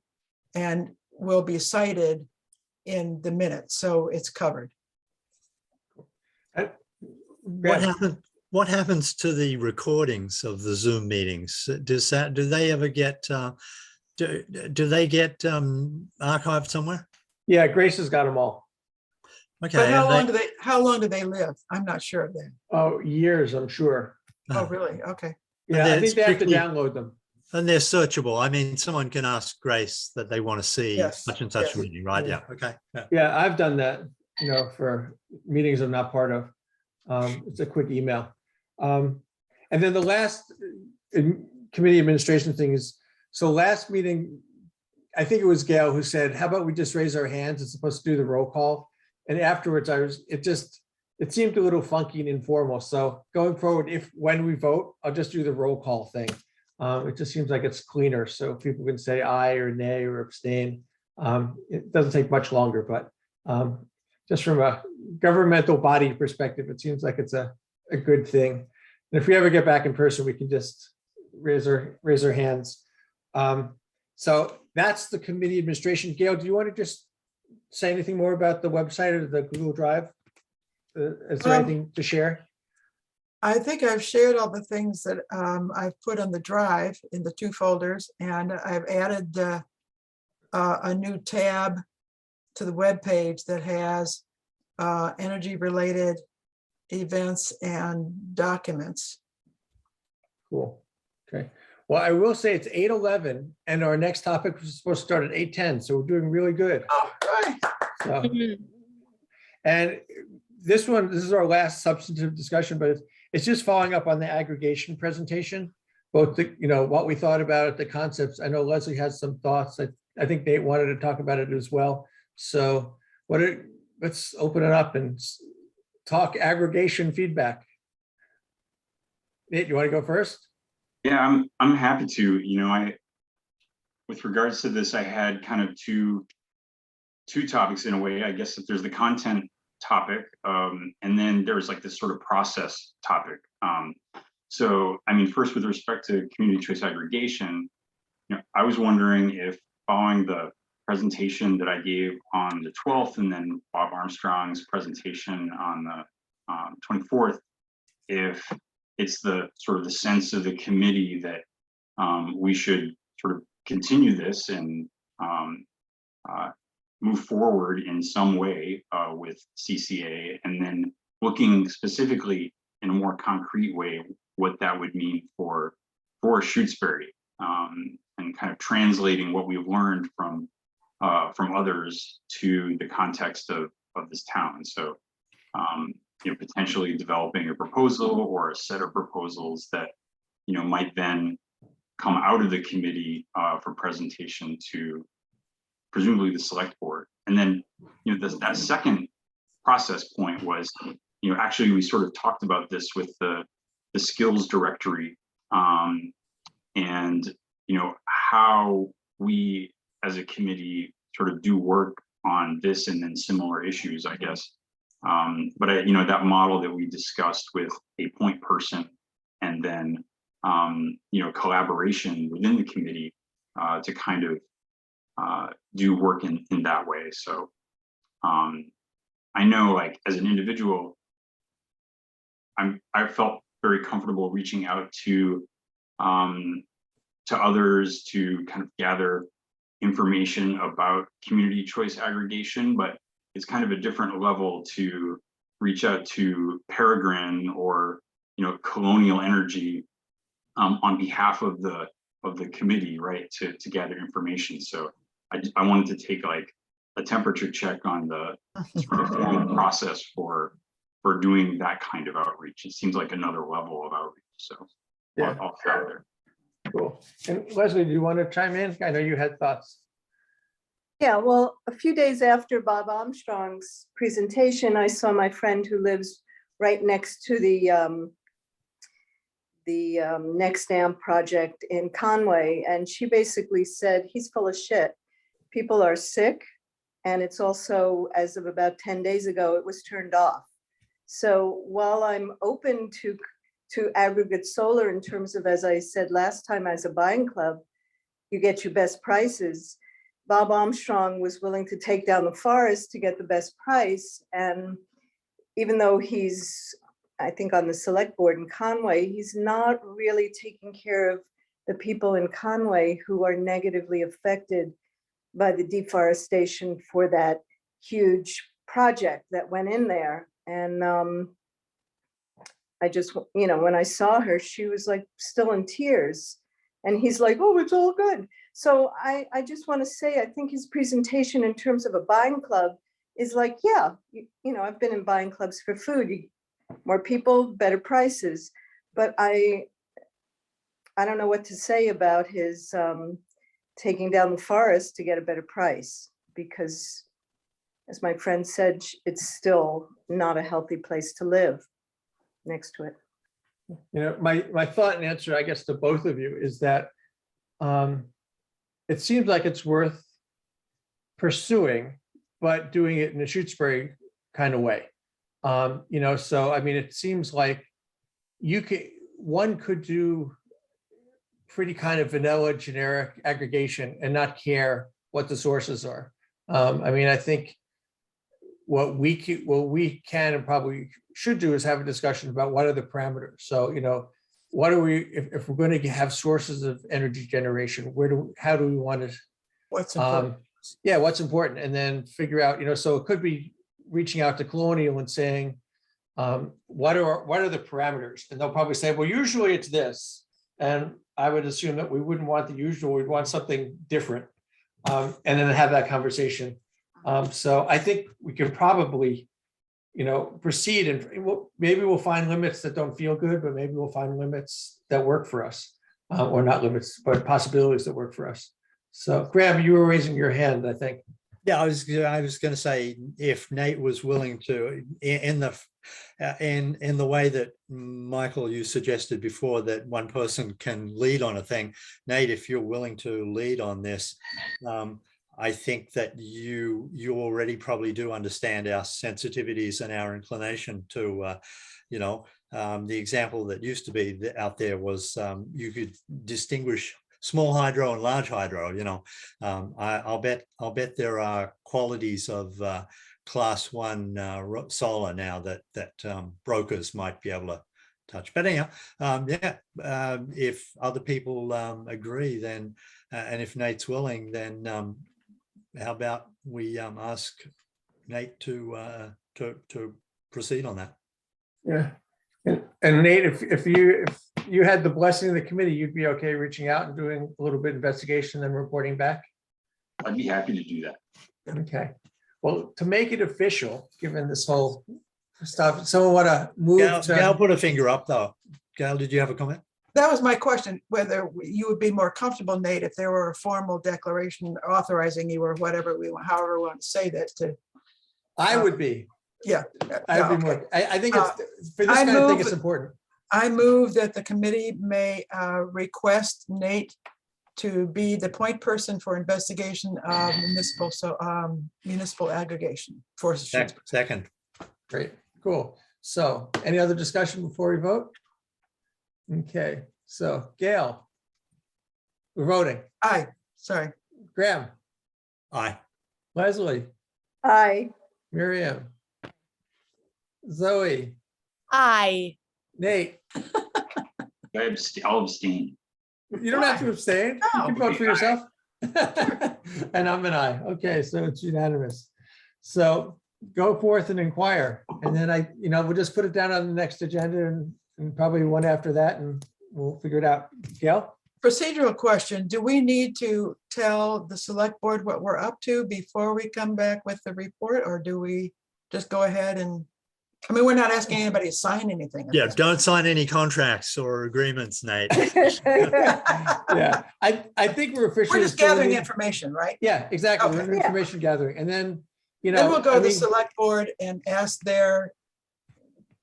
C: and will be cited in the minutes. So it's covered.
F: What happens to the recordings of the Zoom meetings? Do they ever get, do they get archived somewhere?
B: Yeah, Grace has got them all.
F: Okay.
C: But how
F: and
C: long do they live? I'm not sure of that.
B: Oh, years, I'm sure.
C: Oh, really? Okay.
B: Yeah, I
F: they're
B: think they have to
F: strictly-
B: download them.
F: And they're searchable. I mean, someone can ask Grace that they want to see
C: Yes,
F: such and such
C: yes.
F: meeting, right?
B: Yeah.
F: Yeah, okay. Yeah.
B: Yeah, I've done that, for meetings I'm not part of. It's a quick email. And then the last committee administration thing is, so last meeting, I think it was Gail who said, how about we just raise our hands? It's supposed to do the roll call. And afterwards it seemed a little funky and informal. So going forward, when we vote, I'll just do the roll call thing. It just seems like it's cleaner. So people can say aye or nay or abstain. It doesn't take much longer, but just from a governmental body perspective, it seems like it's a good thing. And if we ever get back in person, we can just raise our hands. So that's the committee administration. Gail, do you want to just say anything more about the website or the Google Drive? Is there anything to share?
C: I think I've shared all the things that I've put on the drive in the 2 folders, and I've added a new tab to the web page that has energy related events and documents.
B: Cool. Okay. Well, I will say it's 8:11 and our next topic was supposed to start at 8:10. So we're doing really good.
C: All right.
B: So, and this is our last substantive discussion, but it's just following up on the aggregation presentation, both what we thought about it, the concepts. I know Leslie has some thoughts. I think Nate wanted to talk about it as well. So let's open it up and talk aggregation feedback. Nate, you want to go first?
E: Yeah, I'm happy to. With regards to this, I had kind of two topics in a way. I guess that there's the content topic, and then there's like this sort of process topic. So, I mean, first with respect to community choice aggregation, I was wondering if following the presentation that I gave on the 12th and then Bob Armstrong's presentation on the 24th, if it's the sort of the sense of the committee that we should sort of continue this and move forward in some way with CCA, and then looking specifically in a more concrete way what that would mean for Shutesbury, and kind of translating what we've learned from others to the context of this town. So potentially developing a proposal or a set of proposals that might then come out of the committee for presentation to presumably the select board. And then that second process point was actually we sort of talked about this with the skills directory, and how we as a committee sort of do work on this and then similar issues, I guess. But that model that we discussed with a point person and then collaboration within the committee to kind of do work in that way. So I know, like, as an individual, I felt very comfortable reaching out to others to kind of gather information about community choice aggregation, but it's kind of a different level to reach out to Peregrine or Colonial Energy on behalf of the committee, right, to gather information. So I wanted to take like a temperature check on the sort of formal process for doing that kind of outreach. It seems like another level of outreach. So
B: Yeah.
E: I'll start there.
B: Cool. And Leslie, do you want to chime in? I know you had thoughts.
H: Yeah, well, a few days after Bob Armstrong's presentation, I saw my friend who lives right next to the Next Dam project in Conway, and she basically said, he's full of shit. People are sick, and it's also, as of about 10 days ago, it was turned off. So while I'm open to aggregate solar in terms of, as I said last time, as a buying club, you get your best prices. Bob Armstrong was willing to take down the forest to get the best price. And even though he's, I think, on the select board in Conway, he's not really taking care of the people in Conway who are negatively affected by the deforestation for that huge project that went in there. And I just, when I saw her, she was like still in tears. And he's like, oh, it's all good. So I just want to say, I think his presentation in terms of a buying club is like, yeah, I've been in buying clubs for food. More people, better prices. But I don't know what to say about his taking down the forest to get a better price, because as my friend said, it's still not a healthy place to live next to it.
B: My thought and answer, I guess, to both of you is that it seems like it's worth pursuing, but doing it in a Shutesbury kind of way. So I mean, it seems like one could do pretty kind of vanilla generic aggregation and not care what the sources are. I mean, I think what we can and probably should do is have a discussion about what are the parameters. So, what are we, if we're going to have sources of energy generation, how do we want to,
C: What's important?
B: what's important, and then figure out, so it could be reaching out to Colonial and saying, what are the parameters? And they'll probably say, well, usually it's this. And I would assume that we wouldn't want the usual, we'd want something different. And then have that conversation. So I think we can probably, proceed, and maybe we'll find limits that don't feel good, but maybe we'll find limits that work for us, or not limits, but possibilities that work for us. So Graham, you were raising your hand, I think.
F: Yeah, I was going to say, if Nate was willing to, in the way that Michael, you suggested before, that one person can lead on a thing. Nate, if you're willing to lead on this, I think that you already probably do understand our sensitivities and our inclination to, the example that used to be out there was you could distinguish small hydro and large hydro. I'll bet there are qualities of class 1 solar now that brokers might be able to touch. But anyhow, if other people agree, then and if Nate's willing, then how about we ask Nate to proceed on that?
B: Yeah. And Nate, if you had the blessing of the committee, you'd be okay reaching out and doing a little bit of investigation and reporting back?
E: I'd be happy to do that.
B: Okay. Well, to make it official, given this whole stuff, someone want to move
F: Gail put a finger up though. Gail, did you have a comment?
C: That was my question, whether you would be more comfortable, Nate, if there were a formal declaration authorizing you or whatever however we want to say that to.
B: I would be.
C: Yeah.
B: I'd be
C: okay.
B: more. I think it's for this
C: I
B: kind of thing,
C: move-
B: it's important.
C: I move that the committee may request Nate to be the point person for investigation of municipal aggregation for.
F: Second.
B: Great, cool. So any other discussion before we vote? Okay, so Gail, we're voting.
C: Aye, sorry.
B: Graham,
F: Aye.
B: Leslie,
H: Aye.
B: Miriam, Zoe,
G: I.
B: Nate.
E: I'll abstain.
B: You don't have to abstain. You can vote for
E: Okay.
B: yourself. And I'm an aye. Okay, so it's unanimous. So go forth and inquire. And then we'll just put it down on the next agenda and probably one after that, and we'll figure it out. Gail?
C: Procedural question, do we need to tell the select board what we're up to before we come back with the report, or do we just go ahead and, I mean, we're not asking anybody to sign anything. at
F: Yeah,
C: this
F: don't sign any contracts or agreements, Nate.
B: Yeah, I think we're officially.
C: We're just gathering
B: formally-
C: information, right?
B: Yeah, exactly. We're
C: Okay.
H: Yeah.
B: information gathering. And then, you know.
C: Then we'll go
B: I
C: to the
B: mean,
C: select board and ask their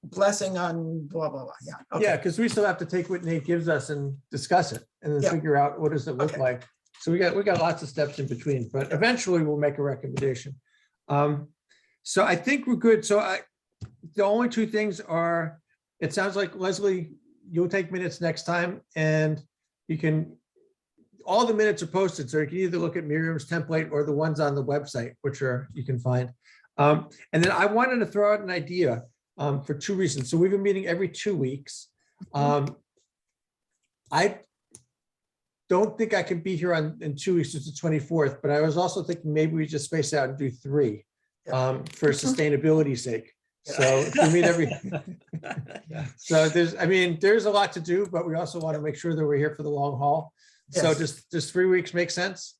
C: blessing on blah, blah, blah. Yeah.
B: Yeah,
C: Okay.
B: because we still have to take what Nate gives us and discuss it and then
C: Yeah.
B: figure out what does it look
C: Okay.
B: like. So we got lots of steps in between, but eventually we'll make a recommendation. So I think we're good. So the only two things are, it sounds like Leslie, you'll take minutes next time and you can, all the minutes are posted, so you can either look at Miriam's template or the ones on the website, which you can find. And then I wanted to throw out an idea for two reasons. So we've been meeting every 2 weeks. I don't think I can be here in 2 weeks, it's the 24th, but I was also thinking maybe we just space out and do 3 for sustainability's sake. So if we meet every, so there's a lot to do, but we also want to make sure that we're here for the long haul. So
C: Yes.
B: just 3 weeks makes sense.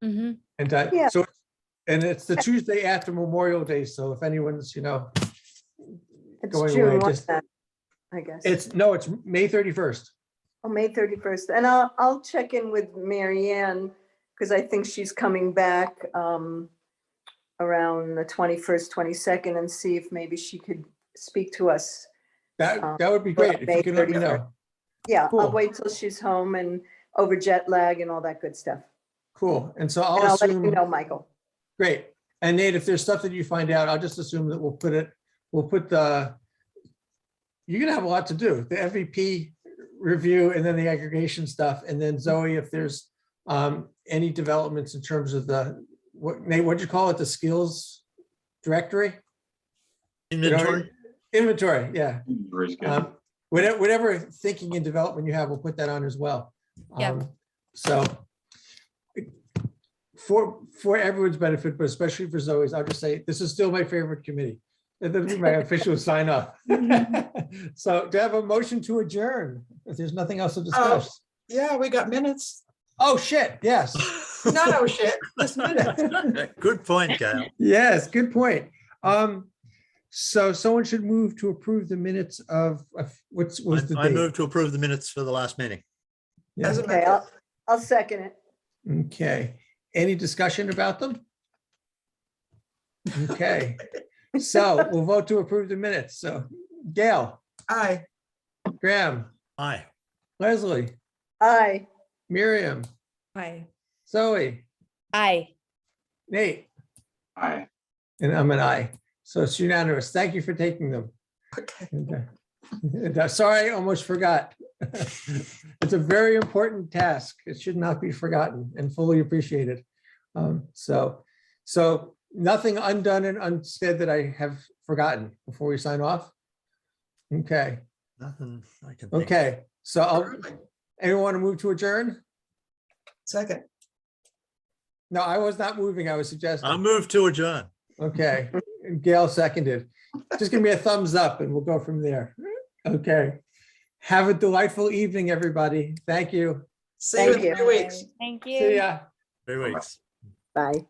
G: Mhm.
B: And
H: Yeah.
B: so, and it's the Tuesday after Memorial Day. So if anyone's,
H: It's
B: going
H: June
B: away,
H: one,
B: just-
H: I guess.
B: it's May 31st.
H: Oh, May 31st. And I'll check in with Mary Ann because I think she's coming back around the 21st, 22nd and see if maybe she could speak to us.
B: That would be great if
H: May
B: you can let me
H: 31st.
B: know.
H: Yeah,
B: Cool.
H: I'll wait till she's home and over jet lag and all that good stuff.
B: Cool. And so
H: And
B: I'll
H: I'll let you
B: assume,
H: know, Michael.
B: great. And Nate, if there's stuff that you find out, I'll just assume that we'll put you're gonna have a lot to do, the MVP review and then the aggregation stuff. And then Zoe, if there's any developments in terms of Nate, what'd you call it? The skills directory?
F: Inventory.
B: Inventory, yeah.
E: Very good.
B: Whatever thinking and development you have, we'll put that on as well.
G: Yep.
B: So for everyone's benefit, but especially for Zoe's, I'll just say, this is still my favorite committee. That'll be my official sign off. So to have a motion to adjourn, if there's nothing else to discuss.
C: Yeah, we got minutes.
B: Oh, shit, yes.
C: No shit, just minutes.
F: Good point, Gail.
B: Yes, good point. So someone should move to approve the minutes of what was the
F: I
B: date?
F: move to approve the minutes for the last meeting.
B: Yeah.
C: As a
H: Okay, I'll second it.
B: Okay, any discussion about them? Okay, so we'll vote to approve the minutes. So Gail,
C: Aye.
B: Graham,
F: Aye.
B: Leslie,
H: Aye.
B: Miriam,
D: Hi.
B: Zoe,
G: Aye.
B: Nate,
E: Aye.
B: and I'm an aye. So it's unanimous. Thank you for taking them.
C: Okay.
B: And, sorry, I almost forgot. It's a very important task. It should not be forgotten and fully appreciated. So nothing undone and unsaid that I have forgotten before we sign off. Okay,
F: Nothing I can think of.
B: okay. So anyone want to move to adjourn?
C: Second.
B: No, I was not moving. I was suggesting.
F: I'll move to adjourn.
B: Okay, and Gail seconded. Just give me a thumbs up and we'll go from there. Okay. Have a delightful evening, everybody. Thank you.
C: See you
H: Thank
C: in
H: you.
C: 3 weeks.
G: Thank
B: See
G: you.
B: ya.
F: 3 weeks.
H: Bye.